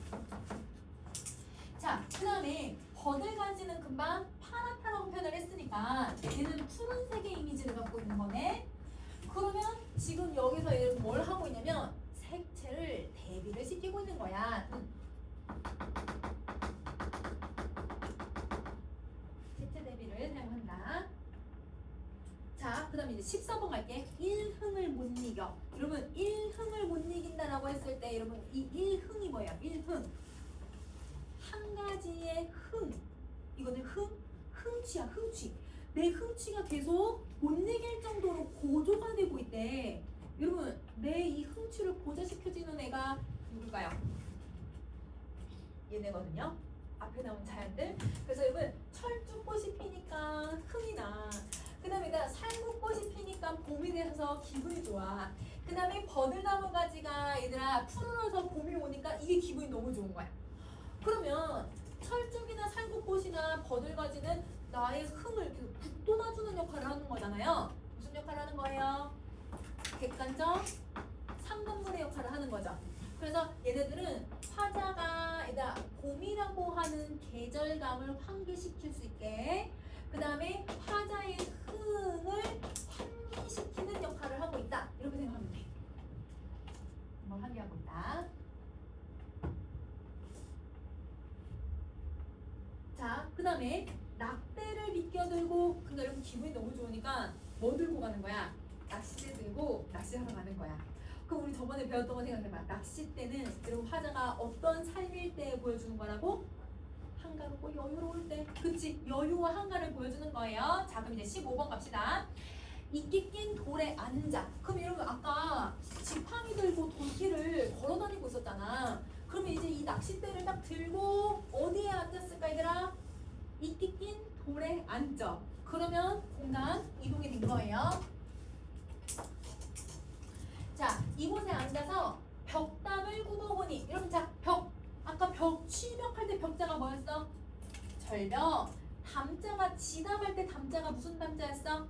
S1: 자, 그 다음에 버들가지는 금방 파랗다라고 표현을 했으니까 얘는 푸른색의 이미지를 갖고 있는 거네. 그러면 지금 여기서 얘는 뭘 하고 있냐면 색채를 대비를 시키고 있는 거야. 색채 대비를 사용한다. 자, 그 다음에 이제 14번 갈게. 1흥을 못 이겨. 여러분 1흥을 못 이긴다라고 했을 때 여러분 이 1흥이 뭐예요? 1흥. 한 가지의 흥. 이거는 흥취야, 흥취. 내 흥취가 계속 못 이길 정도로 고조가 되고 있대. 여러분 내 이 흥취를 고조시켜주는 애가 누굴까요? 얘네거든요. 앞에 나온 자연들. 그래서 여러분 철쭉꽃이 피니까 흥이 나. 그 다음에 살구꽃이 피니까 봄이 돼서 기분이 좋아. 그 다음에 버들나무 가지가 얘들아 푸르러서 봄이 오니까 이게 기분이 너무 좋은 거야. 그러면 철쭉이나 살구 연못이나 버들가지는 나의 흥을 이렇게 북돋아주는 역할을 하는 거잖아요. 무슨 역할을 하는 거예요? 객관적 상관물의 역할을 하는 거죠. 그래서 얘네들은 화자가 얘들아 봄이라고 하는 계절감을 환기시킬 수 있게, 그 다음에 화자의 흥을 환기시키는 역할을 하고 있다. 이렇게 생각하면 돼. 뭘 환기하고 있다. 자, 그 다음에 낙대를 비껴들고, 근데 여러분 기분이 너무 좋으니까 뭐 들고 가는 거야? 낚싯대 들고 낚시하러 가는 거야. 그럼 우리 저번에 배웠던 거 생각해봐. 낚싯대는 여러분 화자가 어떤 삶일 때 보여주는 거라고? 한가롭고 여유로울 때. 그치? 여유와 한가를 보여주는 거예요. 자, 그럼 이제 15번 갑시다. 이끼 낀 돌에 앉아. 그럼 여러분 아까 지팡이 들고 돌길을 걸어 다니고 있었잖아. 그러면 이제 이 낚싯대를 딱 들고 어디에 앉았을까 얘들아? 이끼 낀 돌에 앉아. 그러면 공간 이동이 된 거예요. 자, 이곳에 앉아서 벽담을 굽어보니, 여러분 자, 벽, 아까 벽 취벽할 때 벽자가 뭐였어? 절벽. 담자가 지담할 때 담자가 무슨 담자였어?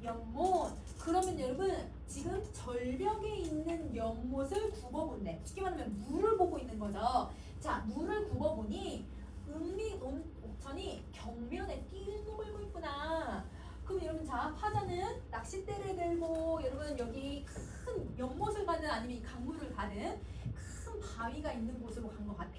S1: 연못. 그러면 여러분 지금 절벽에 있는 연못을 굽어본대. 쉽게 말하면 물을 보고 있는 거죠. 자, 물을 굽어보니 은빛 옥천이 경면에 뛰놀고 있구나. 그럼 여러분 자, 화자는 낚싯대를 들고 여러분 여기 큰 연못을 가든 아니면 이 강물을 가든 큰 바위가 있는 곳으로 간 것 같아.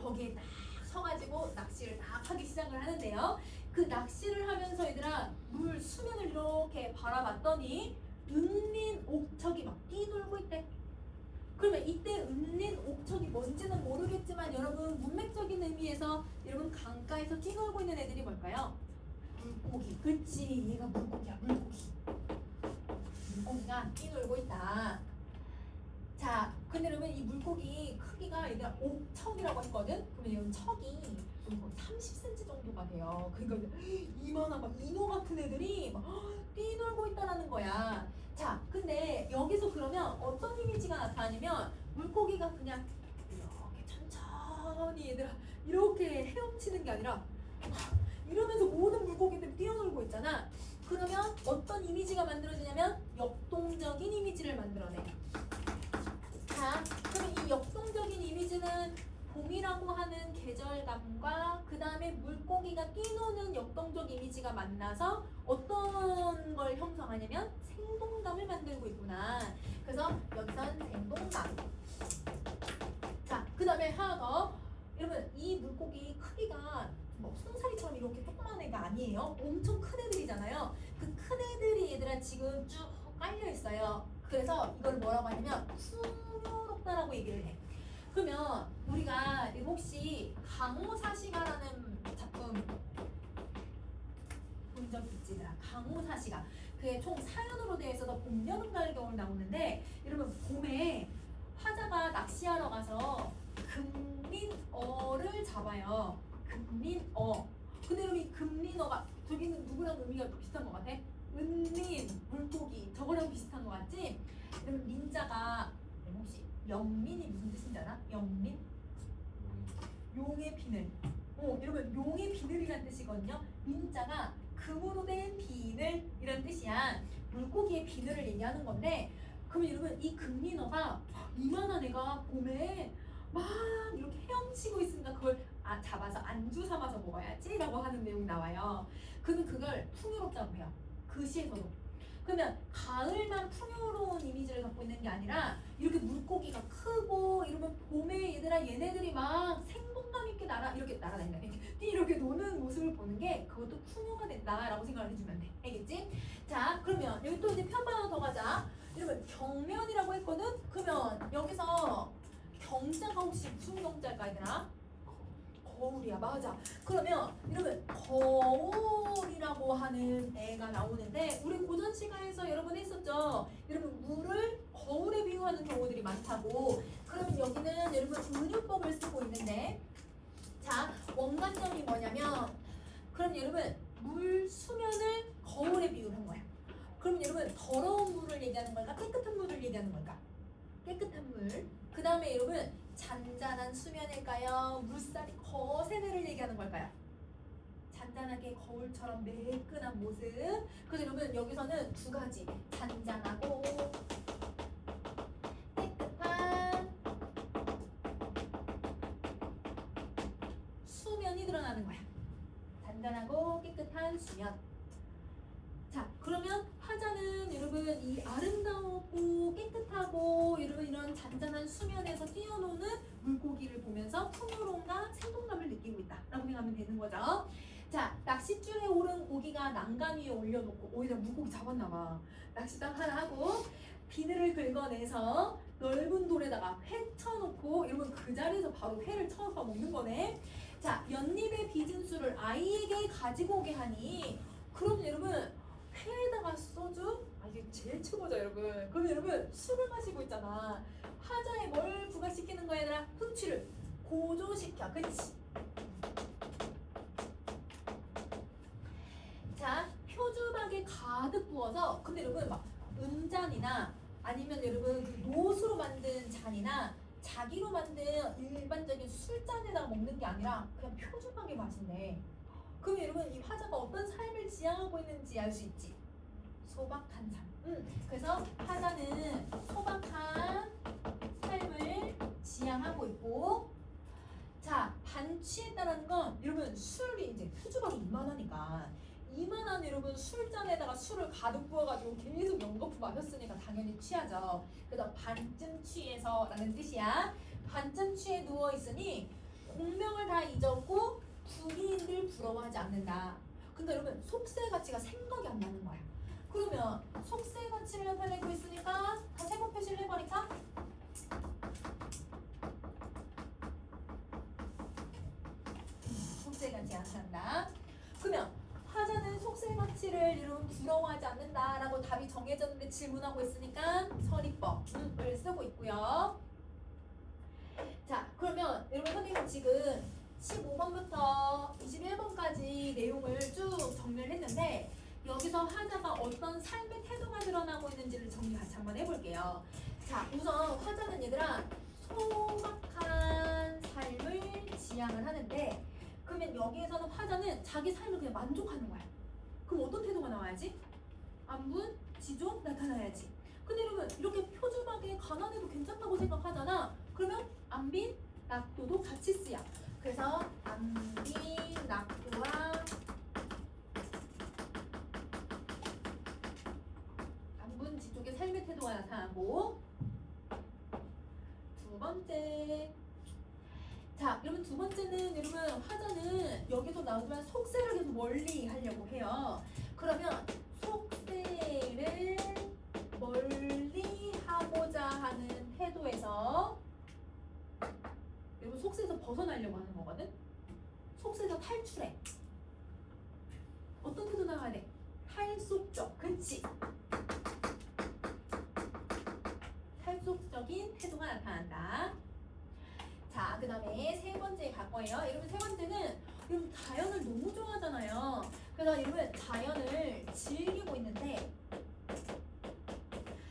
S1: 거기에 딱 서가지고 낚시를 딱 하기 시작을 하는데요. 그 낚시를 하면서 얘들아 물 수면을 이렇게 바라봤더니 은린 옥척이 막 뛰놀고 있대. 그러면 이때 은린 옥척이 뭔지는 모르겠지만 여러분 문맥적인 의미에서 여러분 강가에서 뛰놀고 있는 애들이 뭘까요? 물고기. 그렇지, 얘가 물고기야. 물고기. 물고기가 뛰놀고 있다. 자, 근데 여러분 이 물고기 크기가 얘들아 옥척이라고 했거든? 그러면 이런 척이 거의 30cm 정도가 돼요. 그러니까 이만한 막 인어 같은 애들이 막 뛰놀고 있다라는 거야. 자, 근데 여기서 그러면 어떤 이미지가 나타나냐면 물고기가 그냥 이렇게 천천히 얘들아 이렇게 헤엄치는 게 아니라 이러면서 모든 물고기들이 뛰어놀고 있잖아. 그러면 어떤 이미지가 만들어지냐면 역동적인 이미지를 만들어내. 자, 그럼 이 역동적인 이미지는 봄이라고 하는 계절감과 그 다음에 물고기가 뛰노는 역동적 이미지가 만나서 어떤 걸 형성하냐면 생동감을 만들고 있구나. 그래서 여기선 생동감. 자, 그 다음에 하나 더. 여러분 이 물고기 크기가 뭐 송사리처럼 이렇게 조그만 애가 아니에요. 엄청 큰 애들이잖아요. 그 큰 애들이 얘들아 지금 쭉 깔려 있어요. 그래서 이걸 뭐라고 하냐면 풍요롭다라고 얘기를 해. 그러면 우리가 혹시 강호사시가라는 작품 본 적 있지? 강호사시가 그게 총 4연으로 되어 있어서 봄, 여름, 가을, 겨울 나오는데 여러분 봄에 화자가 낚시하러 가서 금린어를 잡아요. 금린어. 근데 여러분 이 금린어가 저기는 누구랑 의미가 비슷한 것 같아? 은린, 물고기 저거랑 비슷한 것 같지? 여러분 민자가 혹시 영민이 무슨 뜻인지 알아? 영민? 용의 비늘. 여러분 용의 비늘이란 뜻이거든요. 민자가 금으로 된 비늘 이런 뜻이야. 물고기의 비늘을 얘기하는 건데 그러면 여러분 이 금민어가 이만한 애가 봄에 막 이렇게 헤엄치고 있으니까 그걸 잡아서 안주 삼아서 먹어야지 라고 하는 내용이 나와요. 그러면 그걸 풍요롭다고 해요. 그 시에서도. 그러면 가을만 풍요로운 이미지를 갖고 있는 게 아니라 이렇게 물고기가 크고 이러면 봄에 얘들아 얘네들이 막 생동감 있게 이렇게 날아다닌다. 이렇게 노는 모습을 보는 게 그것도 풍요가 된다라고 생각을 해주면 돼. 알겠지? 자, 그러면 여기 또 이제 편반 하나 더 가자. 여러분 경면이라고 했거든? 그러면 여기서 경자가 혹시 무슨 경자일까 얘들아? 거울이야. 맞아. 그러면 여러분 거울이라고 하는 애가 나오는데 우리 고전 시간에서 여러분 했었죠. 여러분 물을 거울에 비유하는 경우들이 많다고. 그러면 여기는 여러분 은유법을 쓰고 있는데 자 원관점이 뭐냐면 그럼 여러분 물 수면을 거울에 비유한 거야. 그럼 여러분 더러운 물을 얘기하는 걸까? 깨끗한 물을 얘기하는 걸까? 깨끗한 물. 그 다음에 여러분 잔잔한 수면일까요? 물살이 거센 애를 얘기하는 걸까요? 잔잔하게 거울처럼 매끈한 모습. 그래서 여러분 여기서는 두 가지, 잔잔하고 깨끗한 수면이 드러나는 거야. 잔잔하고 깨끗한 수면. 자, 그러면 화자는 여러분 이 아름다웠고 깨끗하고 이런 잔잔한 수면에서 뛰어노는 물고기를 보면서 풍요로움과 생동감을 느끼고 있다라고 생각하면 되는 거죠. 자, 낚싯줄에 오른 고기가 난간 위에 올려놓고 오히려 물고기 잡았나 봐. 낚시딱 하나 하고 비늘을 긁어내서 넓은 돌에다가 회 쳐놓고 여러분 그 자리에서 바로 회를 쳐서 먹는 거네. 자, 연잎에 빚은 술을 아이에게 가지고 오게 하니 그럼 여러분 회에다가 소주? 아 이게 제일 최고죠 여러분. 그럼 여러분 술을 마시고 있잖아. 화자에 뭘 부각시키는 거야 얘들아? 흥취를 고조시켜. 그치? 자, 표주박에 가득 부어서 근데 여러분 막 은잔이나 아니면 여러분 그 노수로 만든 잔이나 자기로 만든 일반적인 술잔에다가 먹는 게 아니라 그냥 표주박에 마신대. 그럼 여러분 이 화자가 어떤 삶을 지향하고 있는지 알 수 있지? 소박한 삶. 그래서 화자는 소박한 삶을 지향하고 있고, 자 반취했다라는 건 여러분 술이 이제 표주박이 이만하니까 이만한 여러분 술잔에다가 술을 가득 부어가지고 계속 연거푸 마셨으니까 당연히 취하죠. 그래서 반쯤 취해서라는 뜻이야. 반쯤 취해 누워 있으니 공명을 다 잊었고 부귀인들 부러워하지 않는다. 근데 여러분 속세 가치가 생각이 안 나는 거야. 그러면 속세 가치를 나타내고 있으니까 다 세모 표시를 해버릴까? 속세 가치 안 산다. 그러면 화자는 속세 가치를 여러분 부러워하지 않는다라고 답이 정해졌는데 질문하고 있으니까 서리법을 쓰고 있고요. 자, 그러면 여러분 선생님 지금 15번부터 21번까지 내용을 쭉 정리를 했는데 여기서 화자가 어떤 삶의 태도가 드러나고 있는지를 정리 같이 한번 해볼게요. 자, 우선 화자는 얘들아 소박한 삶을 지향을 하는데 그러면 여기에서는 화자는 자기 삶을 그냥 만족하는 거야. 그럼 어떤 태도가 나와야지? 안분, 지조 나타나야지. 근데 여러분 이렇게 표주박에 가난해도 괜찮다고 생각하잖아. 그러면 안빈, 낙도도 같이 쓰여. 그래서 안빈, 낙도와 안분, 지족의 삶의 태도가 나타나고 두 번째. 자, 여러분 두 번째는 여러분 화자는 여기서 나오지만 속세를 계속 멀리 하려고 해요. 그러면 속세를 멀리 하고자 하는 태도에서 여러분 속세에서 벗어나려고 하는 거거든. 속세에서 탈출해. 어떤 태도 나가야 돼? 탈속적. 그치? 탈속적인 태도가 나타난다. 자, 그 다음에 세 번째 갈 거예요. 여러분 세 번째는 여러분 자연을 너무 좋아하잖아요. 그래서 여러분 자연을 즐기고 있는데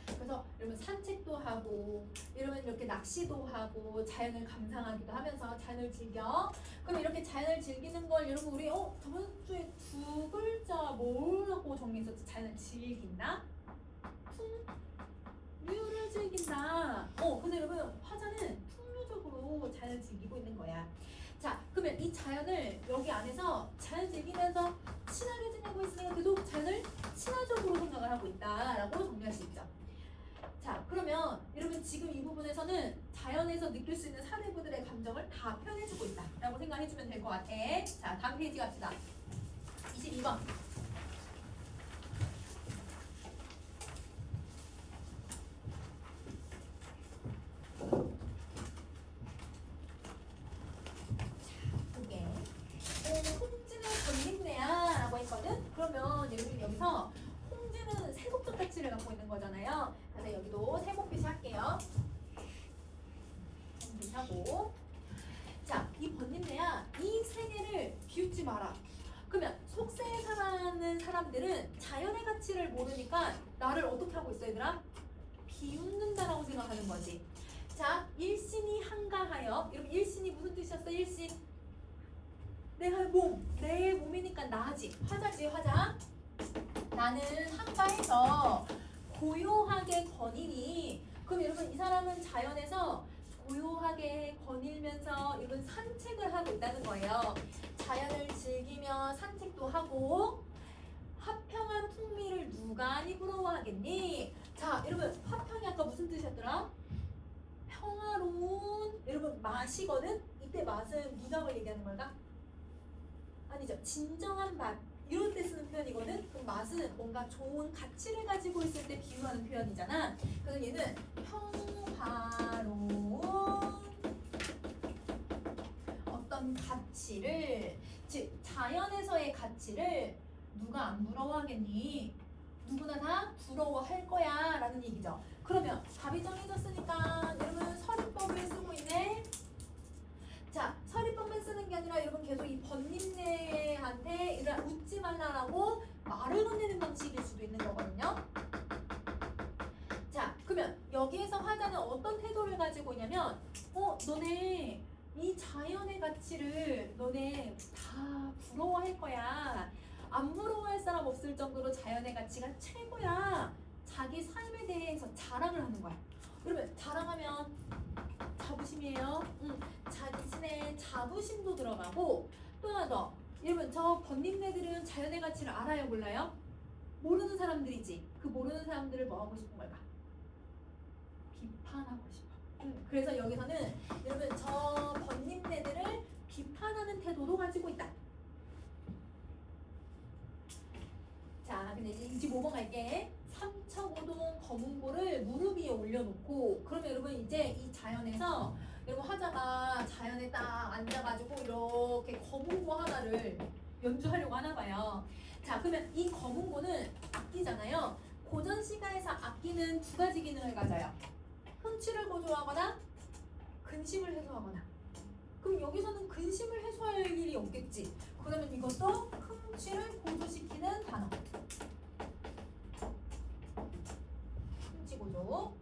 S1: 그래서 여러분 산책도 하고 여러분 이렇게 낚시도 하고 자연을 감상하기도 하면서 자연을 즐겨. 그럼 이렇게 자연을 즐기는 걸 여러분 우리 저번 주에 두 글자 뭐라고 정리했었지? 자연을 즐긴다? 풍류를 즐긴다. 근데 여러분 화자는 풍류적으로 자연을 즐기고 있는 거야. 자, 그러면 이 자연을 여기 안에서 자연 즐기면서 친하게 지내고 있으니까 계속 자연을 친화적으로 생각을 하고 있다라고 정리할 수 있죠. 자, 그러면 여러분 지금 이 부분에서는 자연에서 느낄 수 있는 사대부들의 감정을 다 표현해주고 있다라고 생각해주면 될 것 같아. 자, 다음 페이지 갑시다. 22번. 그러면 여러분 여기서 홍지는 세속적 가치를 갖고 있는 거잖아요. 그래서 여기도 세모표시 할게요. 세모표시하고 자, 이 번님네야 이 세계를 비웃지 마라. 그러면 속세에 사는 사람들은 자연의 가치를 모르니까 나를 어떻게 하고 있어 얘들아? 비웃는다라고 생각하는 거지. 자, 일신이 한가하여. 여러분 일신이 무슨 뜻이었어? 일신 내 몸이니까 약간 나지. 화자지 화자. 나는 한가해서 고요하게 거니니. 그럼 여러분 이 사람은 자연에서 고요하게 거닐면서 여러분 산책을 하고 있다는 거예요. 자연을 즐기며 산책도 하고. 화평한 풍미를 누가 아니 부러워하겠니? 자, 여러분 화평이 아까 무슨 뜻이었더라? 평화로운 여러분 맛이거든? 이때 맛은 미각을 얘기하는 걸까? 아니죠. 진정한 맛. 이럴 때 쓰는 표현이거든? 그럼 맛은 뭔가 좋은 가치를 가지고 있을 때 비유하는 표현이잖아. 그래서 얘는 평화로운 어떤 가치를, 즉 자연에서의 가치를 누가 안 부러워하겠니? 누구나 다 부러워할 거야 라는 얘기죠. 그러면 답이 정해졌으니까 여러분 서리법을 쓰고 있네. 자, 서리법만 쓰는 게 아니라 여러분 계속 이 번님네한테 이런 웃지 말라라고 말을 건네는 방식일 수도 있는 거거든요. 자, 그러면 여기에서 화자는 어떤 태도를 가지고 있냐면 너네 이 자연의 가치를 너네 다 부러워할 거야. 안 부러워할 사람 없을 정도로 자연의 가치가 최고야. 자기 삶에 대해서 자랑을 하는 거야. 여러분 자랑하면 자부심이에요. 자신의 자부심도 들어가고 또 하나 더. 여러분 저 번님네들은 자연의 가치를 알아요 몰라요? 모르는 사람들이지. 그 모르는 사람들을 뭐 하고 싶은 걸까? 비판하고 싶어. 그래서 여기서는 여러분 저 번님네들을 비판하는 태도도 가지고 있다. 자, 근데 이제 25번 갈게. 삼척오동 검은고를 무릎 위에 올려놓고, 그러면 여러분 이제 이 자연에서 여러분 화자가 자연에 딱 앉아가지고 이렇게 검은고 하나를 연주하려고 하나 봐요. 자, 그러면 이 검은고는 악기잖아요. 고전 시가에서 악기는 두 가지 기능을 가져요. 흥취를 고조하거나 근심을 해소하거나. 그럼 여기서는 근심을 해소할 일이 없겠지. 그러면 이것도 흥취를 고조시키는 단어. 흥취 고조.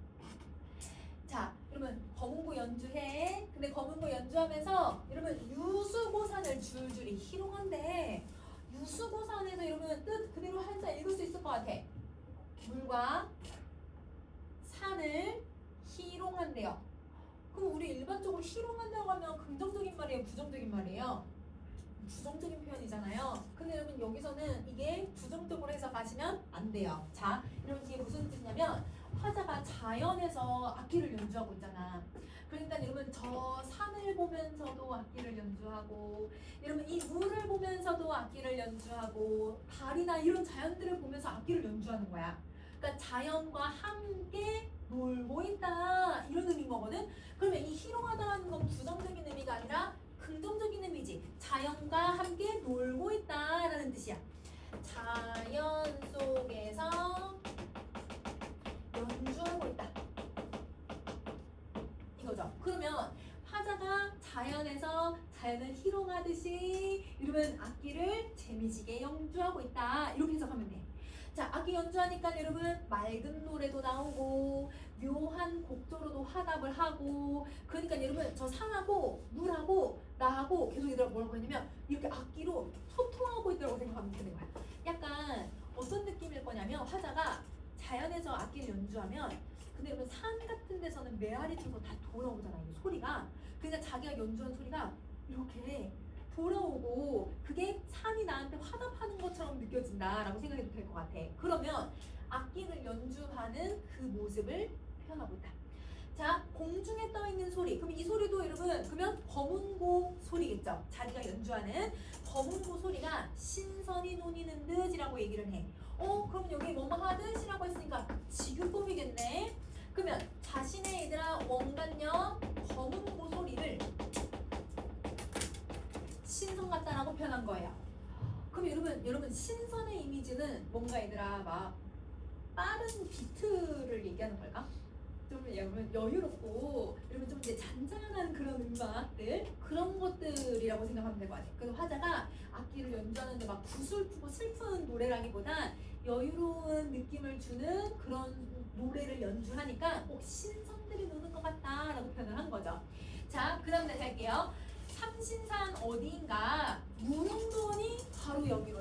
S1: 자, 여러분 검은고 연주해. 근데 검은고 연주하면서 여러분 유수고산을 줄줄이 희롱한데, 유수고산에서 여러분 뜻 그대로 한자 읽을 수 있을 것 같아. 물과 산을 희롱한대요. 그럼 우리 일반적으로 희롱한다고 하면 긍정적인 말이에요, 부정적인 말이에요? 부정적인 표현이잖아요. 근데 여러분 여기서는 이게 부정적으로 해석하시면 안 돼요. 자, 여러분 이게 무슨 뜻이냐면 화자가 자연에서 악기를 연주하고 있잖아. 그러니까 여러분 저 산을 보면서도 악기를 연주하고, 여러분 이 물을 보면서도 악기를 연주하고, 달이나 이런 자연들을 보면서 악기를 연주하는 거야. 그러니까 자연과 함께 놀고 있다 이런 의미인 거거든. 그러면 이 희롱하다라는 건 부정적인 의미가 아니라 긍정적인 의미지. 자연과 함께 놀고 있다라는 뜻이야. 자연 속에서 연주하고 있다 이거죠. 그러면 화자가 자연에서 자연을 희롱하듯이 이러면 악기를 재미지게 연주하고 있다 이렇게 해석하면 돼. 자, 악기 연주하니까 여러분 맑은 노래도 나오고 묘한 곡조로도 화답을 하고, 그러니까 여러분 저 산하고 물하고 나하고 계속 얘들아 뭐라고 했냐면 이렇게 악기로 소통하고 있다고 생각하면 되는 거야. 약간 어떤 느낌일 거냐면 화자가 자연에서 악기를 연주하면, 근데 여러분 산 같은 데서는 메아리 쳐서 다 돌아오잖아요 소리가. 그러니까 자기가 연주한 소리가 이렇게 돌아오고 그게 산이 나한테 화답하는 것처럼 느껴진다라고 생각해도 될 것 같아. 그러면 악기를 연주하는 그 모습을 표현하고 있다. 자, 공중에 떠있는 소리. 그럼 이 소리도 여러분 그러면 검은고 소리겠죠. 자기가 연주하는 검은고 소리가 신선이 논이는 듯이라고 얘기를 해. 그럼 여기 뭐뭐 하듯이라고 했으니까 지금법이겠네. 그러면 자신의 얘들아 원간역 검은고 소리를 신선 같다라고 표현한 거예요. 그럼 여러분 신선의 이미지는 뭔가 얘들아 막 빠른 비트를 얘기하는 걸까? 좀 여러분 여유롭고 여러분 좀 이제 잔잔한 그런 음악들, 그런 것들이라고 생각하면 될 것 같아요. 그래서 화자가 악기를 연주하는데 막 구슬프고 슬픈 노래라기보단 여유로운 느낌을 주는 그런 노래를 연주하니까 꼭 신선들이 노는 것 같다라고 표현을 한 거죠. 자, 그 다음 다시 할게요. 삼신산 어디인가 무릉도원이 바로 여기로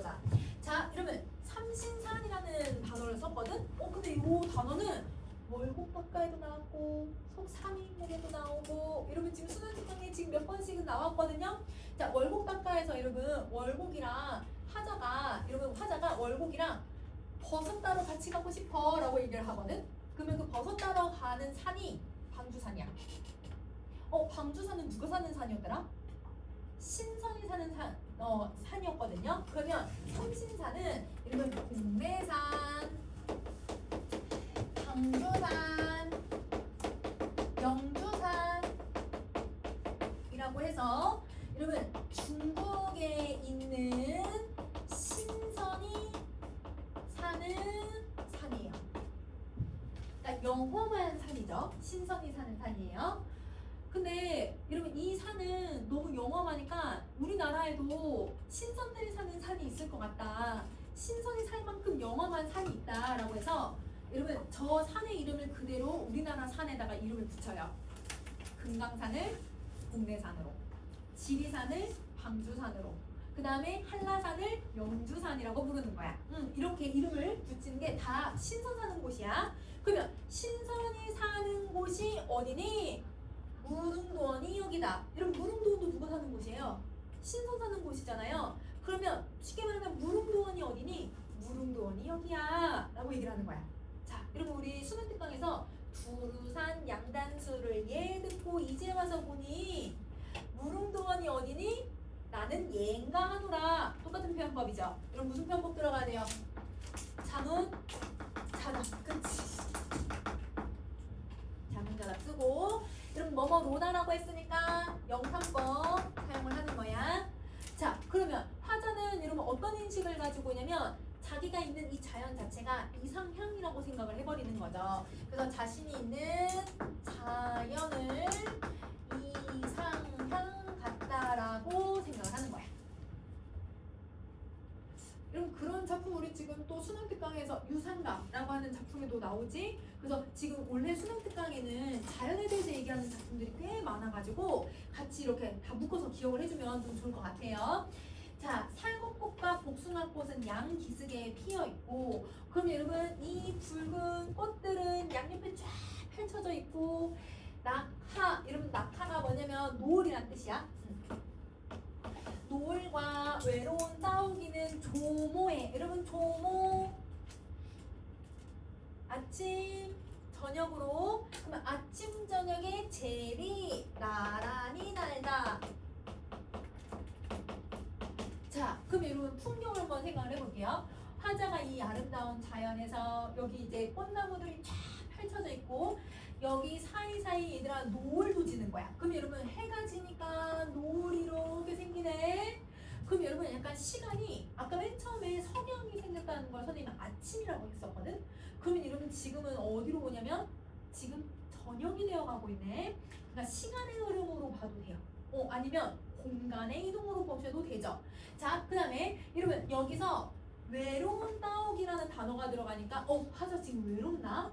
S1: 근데 이 단어는 월곡 가까이도 나왔고 속 3인목에도 나오고 이러면 지금 수능 특강에 지금 몇 번씩은 나왔거든요. 자, 월곡 가까이에서 여러분 월곡이랑 화자가 월곡이랑 버섯 따러 같이 가고 싶어 라고 얘기를 하거든. 그러면 그 버섯 따러 가는 산이 방주산이야. 방주산은 누가 사는 산이었더라? 신선이 사는 산이었거든요. 그러면 성신산은 이러면 공매산, 방주산, 영주산이라고 해서 이러면 중국에 있는 신선이 사는 산이에요. 그러니까 영험한 산이죠. 신선이 사는 산이에요. 근데 여러분 이 산은 너무 영험하니까 우리나라에도 신선들이 사는 산이 있을 것 같다. 신선이 살 만큼 영험한 산이 있다라고 해서 여러분 저 산의 이름을 그대로 우리나라 산에다가 이름을 붙여요. 금강산을 공내산으로, 지리산을 방주산으로, 그 다음에 한라산을 영주산이라고 부르는 거야. 이렇게 이름을 붙이는 게 다 신선 사는 곳이야. 그러면 신선이 사는 곳이 어디니? 무릉도원이 여기다. 이런 무릉도원도 누가 사는 곳이에요? 신선 사는 곳이잖아요. 그러면 쉽게 말하면 무릉도원이 어디니? 무릉도원이 여기야 라고 얘기를 하는 거야. 자, 여러분 우리 수능 특강에서 두루산 양단수를 얘 듣고 이제 와서 보니 무릉도원이 어디니? 나는 얘인가 하노라. 똑같은 표현법이죠. 여러분 무슨 표현법 들어가야 돼요? 자문, 자답. 그치? 자문, 자답 쓰고 여러분 뭐뭐로다라고 했으니까 영탄법 사용을 하는 거야. 자, 그러면 화자는 여러분 어떤 인식을 가지고 있냐면 자기가 있는 이 자연 자체가 이상향이라고 생각을 해버리는 거죠. 그래서 자신이 있는 자연을 이상향 같다라고 생각을 하는 거야. 여러분 그런 작품 우리 지금 또 수능 특강에서 유산가라고 하는 작품에도 나오지. 그래서 지금 올해 수능 특강에는 자연에 대해서 얘기하는 작품들이 꽤 많아가지고 같이 이렇게 다 묶어서 기억을 해주면 좀 좋을 것 같아요. 자, 살곡꽃과 복숭아꽃은 양기슭에 피어 있고, 그럼 여러분 이 붉은 꽃들은 양옆에 쫙 펼쳐져 있고, 낙하, 여러분 낙하가 뭐냐면 노을이란 뜻이야. 노을과 외로운 따오기는 조모에, 여러분 조모 아침 저녁으로, 그러면 아침 저녁에 젤이 나란히 날다. 자, 그럼 여러분 풍경을 한번 생각을 해볼게요. 화자가 이 아름다운 자연에서 여기 이제 꽃나무들이 쫙 펼쳐져 있고 여기 사이사이 얘들아 노을도 지는 거야. 그럼 여러분 해가 지니까 노을이 이렇게 생기네. 그럼 여러분 약간 시간이 아까 맨 처음에 석양이 생겼다는 걸 선생님은 아침이라고 했었거든. 그러면 여러분 지금은 어디로 오냐면 지금 저녁이 되어가고 있네. 그러니까 시간의 흐름으로 봐도 돼요. 아니면 공간의 이동으로 보셔도 되죠. 자, 그 다음에 여러분 여기서 외로운 따오기라는 단어가 들어가니까 화자 지금 외롭나?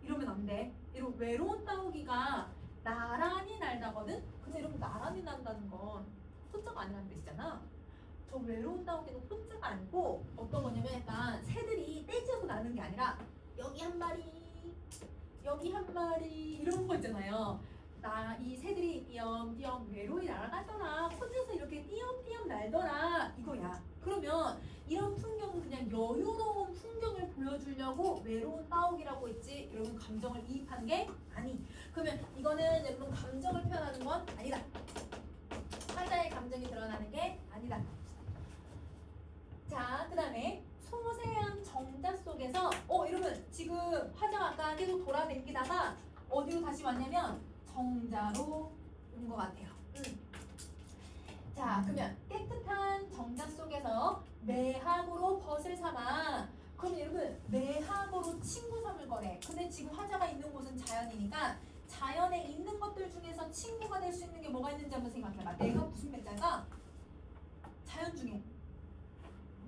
S1: 이러면 안 돼. 이런 외로운 따오기가 나란히 날다거든? 근데 여러분 나란히 난다는 건 혼자가 아니라는 뜻이잖아. 저 외로운 따오기는 혼자가 아니고 어떤 거냐면 약간 새들이 떼지어서 나는 게 아니라 여기 한 마리, 여기 한 마리 이런 거 있잖아요. 이 새들이 띄엄띄엄 외로이 날아가더라. 혼자서 이렇게 띄엄띄엄 날더라. 이거야. 그러면 이런 풍경은 그냥 여유로운 풍경을 보여주려고 외로운 따오기라고 했지. 여러분 감정을 이입한 게 아니. 그러면 이거는 여러분 감정을 표현하는 건 아니다. 화자의 감정이 드러나는 게 아니다. 자, 그 다음에 소세한 정자 속에서 여러분 지금 화자가 아까 계속 돌아다니다가 어디로 다시 왔냐면 정자로 온 것 같아요. 자, 그러면 깨끗한 정자 속에서 매학으로 벗을 삼아. 그럼 여러분 매학으로 친구 삼을 거래. 근데 지금 화자가 있는 곳은 자연이니까 자연에 있는 것들 중에서 친구가 될 수 있는 게 뭐가 있는지 한번 생각해봐. 내가 무슨 매자가 자연 중에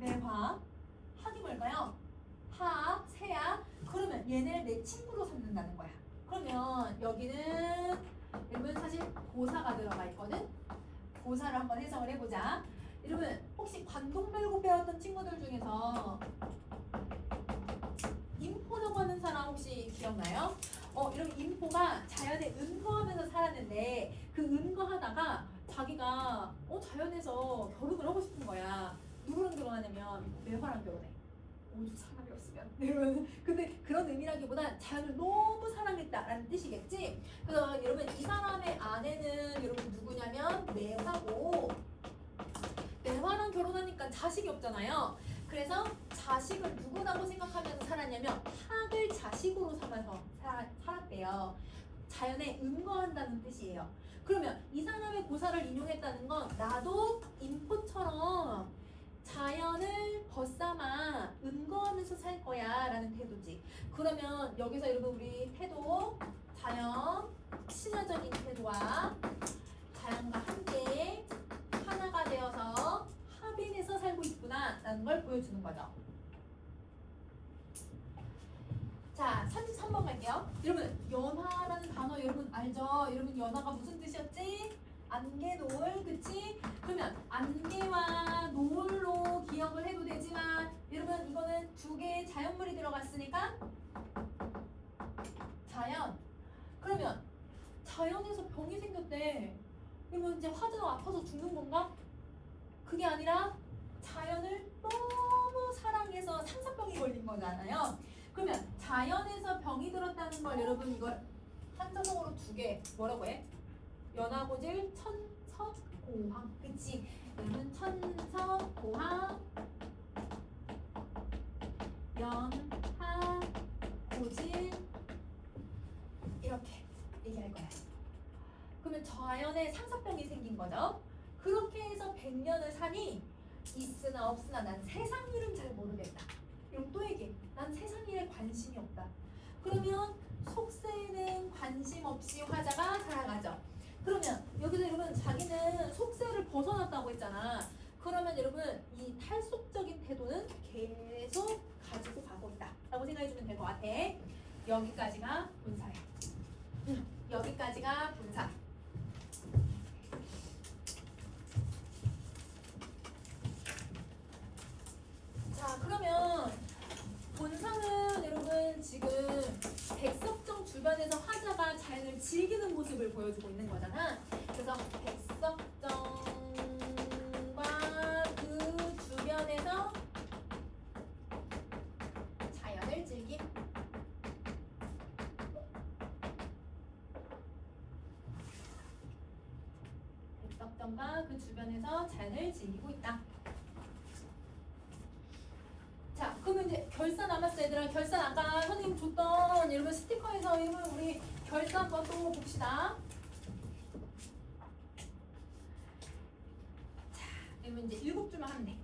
S1: 매화, 학이 뭘까요? 학, 새야. 그러면 얘네를 내 친구로 삼는다는 거야. 그러면 여기는 여러분 사실 고사가 들어가 있거든. 고사를 한번 해석을 해보자. 여러분 혹시 관동별고 배웠던 친구들 중에서 인포라고 하는 사람 기억나요? 이런 인포가 자연에 은거하면서 살았는데 그 은거하다가 자기가 자연에서 결혼을 하고 싶은 거야. 누구랑 결혼하냐면 매화랑 결혼해. 오죽 사람이 없으면 이러면 근데 그런 의미라기보단 자연을 너무 사랑했다라는 뜻이겠지. 그래서 여러분 이 사람의 아내는 여러분 누구냐면 매화고 매화랑 결혼하니까 자식이 없잖아요. 그래서 자식을 누구라고 생각하면서 살았냐면 학을 자식으로 삼아서 살았대요. 자연에 은거한다는 뜻이에요. 그러면 이 사람의 고사를 인용했다는 건 나도 인포처럼 자연을 벗삼아 은거하면서 살 거야 라는 태도지. 그러면 여기서 여러분 우리 태도 자연 친화적인 태도와 자연과 함께 하나가 되어서 합인해서 살고 있구나 라는 걸 보여주는 거죠. 자 33번 갈게요. 여러분 연화라는 단어 여러분 알죠? 여러분 연화가 무슨 뜻이었지? 안개, 노을, 그치? 그러면 안개와 노을로 기억을 해도 되지만 여러분 이거는 두 개의 자연물이 들어갔으니까 자연. 그러면 자연에서 병이 생겼대. 그러면 이제 화재가 아파서 죽는 건가? 그게 아니라 자연을 너무 사랑해서 상사병이 걸린 거잖아요. 그러면 자연에서 병이 들었다는 걸 여러분 이걸 한자성어로 두 개 뭐라고 해? 연화고질 천서고황. 그치? 여러분 천서고황 연화고질 이렇게 얘기할 거야. 그러면 자연에 상사병이 생긴 거죠. 그렇게 해서 100년을 사니 있으나 없으나 난 세상 일은 잘 모르겠다. 그럼 또 얘기해. 난 세상 일에 관심이 없다. 그러면 속세에는 관심 없이 화자가 살아가죠. 그러면 여기서 여러분 자기는 속세를 벗어났다고 했잖아. 그러면 여러분 이 탈속적인 태도는 계속 가지고 가고 있다 라고 생각해주면 될 것 같아. 여기까지가 본사야. 여기까지가 본사. 자 그러면 본사는 여러분 지금 백석정 주변에서 화자가 자연을 즐기는 모습을 보여주고 있는 거잖아. 그래서 백석정과 그 주변에서 자연을 즐김. 백석정과 그 주변에서 자연을 즐기고 있다. 자, 그러면 이제 결산 남았어 얘들아. 결산 아까 선생님 줬던 여러분 스티커에서 여러분 우리 결산 한번 또 봅시다. 자, 여러분 이제 7줄만 하면 돼.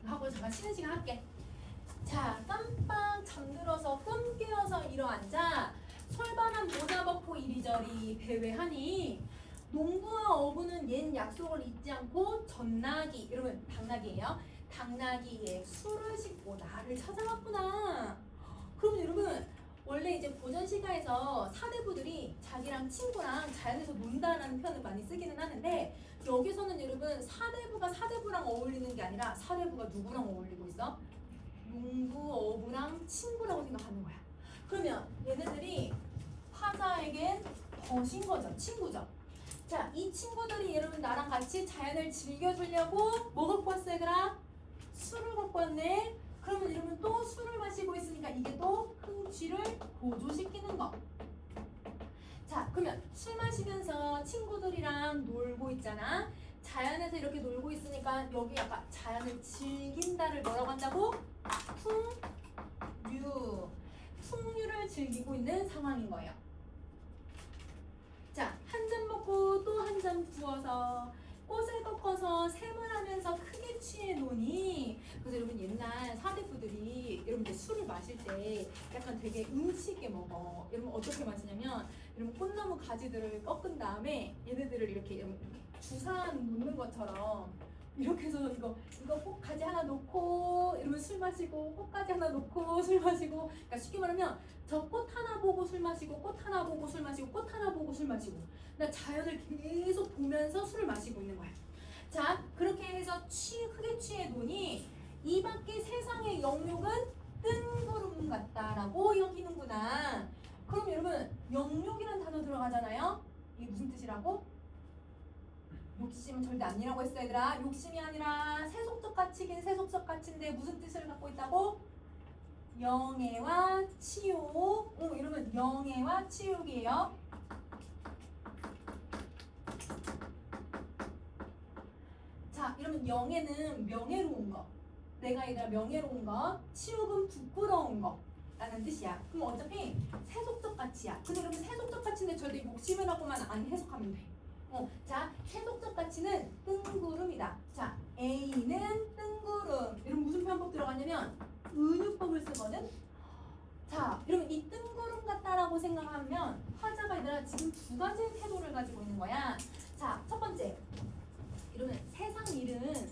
S1: 하고 잠깐 쉬는 시간 할게. 자, 깜빡 잠들어서 꿈 깨어서 일어앉아 솔바람 모자 벗고 이리저리 배회하니 농부와 어부는 옛 약속을 잊지 않고 전나기, 여러분 당나귀예요. 당나귀에 술을 싣고 나를 찾아왔구나. 그러면 여러분 원래 이제 고전시가에서 사대부들이 자기랑 친구랑 자연에서 논다라는 표현을 많이 쓰기는 하는데 여기서는 여러분 사대부가 사대부랑 어울리는 게 아니라 사대부가 누구랑 어울리고 있어? 농부, 어부랑 친구라고 생각하는 거야. 그러면 얘네들이 화자에겐 벗인 거죠. 친구죠. 자, 이 친구들이 여러분 나랑 같이 자연을 즐겨주려고 뭐 갖고 왔어 얘들아? 술을 갖고 왔네. 그러면 여러분 또 술을 마시고 있으니까 이게 또 흥취를 고조시키는 거. 자, 그러면 술 마시면서 친구들이랑 놀고 있잖아. 자연에서 이렇게 놀고 있으니까 여기 아까 자연을 즐긴다를 뭐라고 한다고? 풍류. 풍류를 즐기고 있는 상황인 거예요. 자, 한 잔 먹고 또 한 잔 부어서 꽃을 꺾어서 샘을 하면서 크게 취해 노니. 그래서 여러분 옛날 사대부들이 여러분 이제 술을 마실 때 약간 되게 음치 있게 먹어. 여러분 어떻게 마시냐면 여러분 꽃나무 가지들을 꺾은 다음에 얘네들을 이렇게 여러분 이렇게 주사 놓는 것처럼 이렇게 해서 이거 꽃가지 하나 놓고 이러면 술 마시고 꽃가지 하나 놓고 술 마시고. 그러니까 쉽게 말하면 저 꽃 하나 보고 술 마시고 꽃 하나 보고 술 마시고 꽃 하나 보고 술 마시고 나 자연을 계속 보면서 술을 마시고 있는 거야. 자, 그렇게 해서 크게 취해 놓으니 이 밖에 세상의 영욕은 뜬구름 같다라고 여기는구나. 그럼 여러분 영욕이라는 단어 들어가잖아요. 이게 무슨 뜻이라고? 욕심은 절대 아니라고 했어 얘들아. 욕심이 아니라 세속적 가치긴 세속적 가치인데 무슨 뜻을 갖고 있다고? 영예와 치욕. 이러면 영예와 치욕이에요. 자, 이러면 영예는 명예로운 거. 내가 얘들아 명예로운 거. 치욕은 부끄러운 거. 라는 뜻이야. 그럼 어차피 세속적 가치야. 근데 그러면 세속적 가치인데 절대 욕심이라고만 안 해석하면 돼. 자, 세속적 가치는 뜬구름이다. 자, A는 뜬구름. 이러면 무슨 표현법 들어가냐면 은유법을 쓰거든. 자, 이러면 이 뜬구름 같다라고 생각하면 화자가 얘들아 지금 두 가지의 태도를 가지고 있는 거야. 자, 첫 번째. 이러면 세상 일은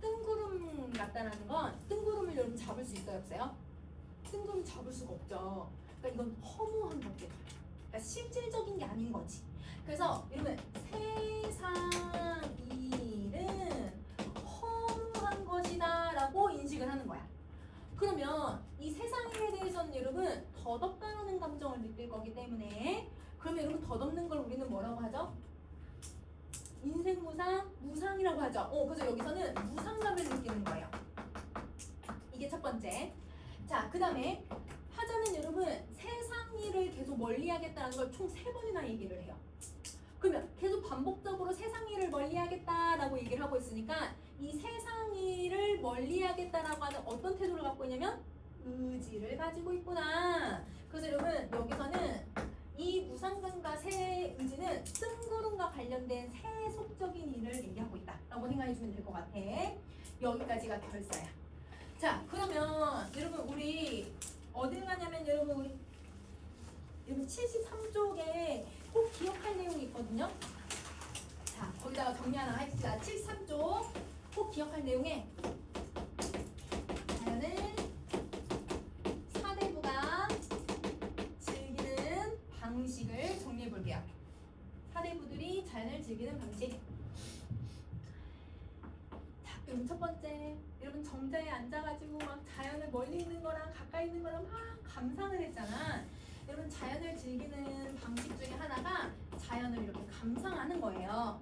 S1: 뜬구름 같다라는 건 뜬구름을 여러분 잡을 수 있어요, 없어요? 뜬구름 잡을 수가 없죠. 그러니까 이건 허무한 것들. 그러니까 실질적인 게 아닌 거지. 그래서 이러면 세상 일은 허무한 것이다라고 인식을 하는 거야. 그러면 이 세상 일에 대해서는 여러분 덧없다라는 감정을 느낄 거기 때문에 그러면 여러분 덧없는 걸 우리는 뭐라고 하죠? 인생무상, 무상이라고 하죠. 그래서 여기서는 무상감을 느끼는 거예요. 이게 첫 번째. 자, 그 다음에 화자는 여러분 세상 일을 계속 멀리하겠다는 걸 총 3번이나 얘기를 해요. 그러면 계속 반복적으로 세상 일을 멀리하겠다라고 얘기를 하고 있으니까 이 세상 일을 멀리하겠다라고 하는 어떤 태도를 갖고 있냐면 의지를 가지고 있구나. 그래서 여러분 여기서는 이 무상감과 새 의지는 뜬구름과 관련된 세속적인 일을 얘기하고 있다라고 생각해주면 될 것 같아. 여기까지가 결사야. 자, 그러면 여러분 우리 어딜 가냐면 여러분 73쪽에 꼭 기억할 내용이 있거든요. 자, 거기다가 정리 하나 합시다. 73쪽 꼭 기억할 내용에 자연을 사대부가 즐기는 방식을 정리해 볼게요. 사대부들이 자연을 즐기는 방식. 자, 여러분 첫 번째, 여러분 정자에 앉아가지고 막 자연을 멀리 있는 거랑 가까이 있는 거랑 막 감상을 했잖아. 여러분 자연을 즐기는 방식 중에 하나가 자연을 이렇게 감상하는 거예요.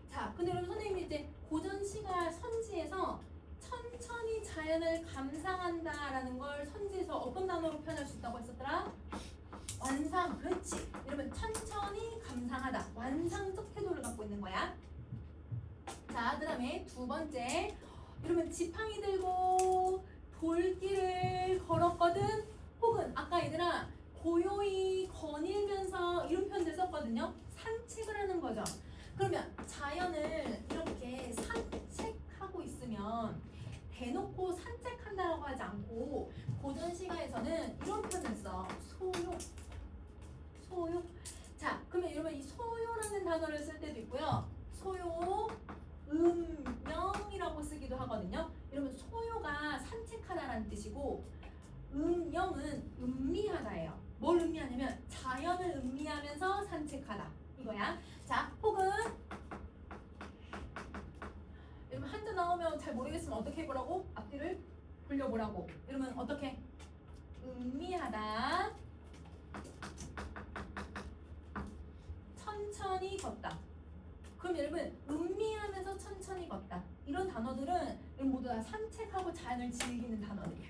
S1: 자, 근데 여러분 선생님이 이제 고전 시가 선지에서 천천히 자연을 감상한다라는 걸 선지에서 어떤 단어로 표현할 수 있다고 했었더라? 완상, 그렇지. 이러면 천천히 감상하다. 완상적 태도를 갖고 있는 거야. 자, 그 다음에 두 번째. 이러면 지팡이 들고 돌길을 걸었거든. 혹은 아까 얘들아 고요히 거닐면서 이런 표현들 썼거든요. 산책을 하는 거죠. 그러면 자연을 이렇게 산책하고 있으면 대놓고 산책한다라고 하지 않고 고전 시가에서는 이런 표현을 써. 소요. 소요. 자, 그러면 여러분 이 소요라는 단어를 쓸 때도 있고요. 소요, 음영이라고 쓰기도 하거든요. 여러분 소요가 산책하다라는 뜻이고 음영은 음미하다예요. 뭘 음미하냐면 자연을 음미하면서 산책하다 이거야. 자, 혹은 여러분 한자 나오면 잘 모르겠으면 어떻게 해보라고? 앞뒤를 돌려보라고. 이러면 어떻게? 음미하다, 천천히 걷다. 그럼 여러분 음미하면서 천천히 걷다 이런 단어들은 여러분 모두 다 산책하고 자연을 즐기는 단어들이야.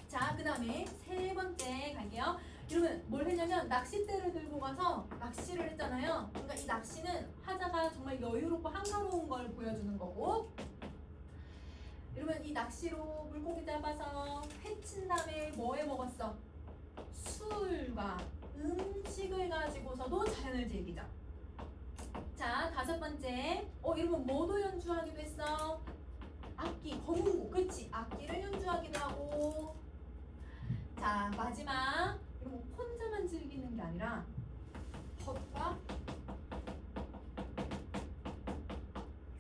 S1: 자, 그 다음에 세 번째 갈게요. 여러분 뭘 했냐면 낚싯대를 들고 가서 낚시를 했잖아요. 그러니까 이 낚시는 화자가 정말 여유롭고 한가로운 걸 보여주는 거고, 여러분 이 낚시로 물고기 잡아서 회친 다음에 뭐 해 먹었어? 술과 음식을 가지고서도 자연을 즐기죠. 자, 다섯 번째. 여러분 뭐도 연주하기도 했어? 악기, 건국, 그치? 악기를 연주하기도 하고. 자, 마지막. 여러분 혼자만 즐기는 게 아니라 법과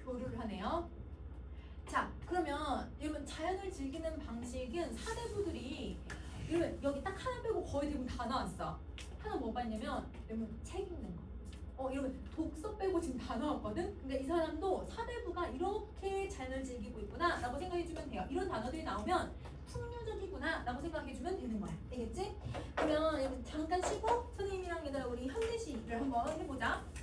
S1: 교류를 하네요. 자, 그러면 여러분 자연을 즐기는 방식은 사대부들이 여러분 여기 딱 하나 빼고 거의 대부분 다 나왔어. 하나 뭐 봤냐면 여러분 책 읽는 거. 여러분 독서 빼고 지금 다 나왔거든? 근데 이 사람도 사대부가 이렇게 자연을 즐기고 있구나 라고 생각해주면 돼요. 이런 단어들이 나오면 풍류적이구나 라고 생각해주면 되는 거야. 알겠지? 그러면 여러분 잠깐 쉬고 한번 해보자.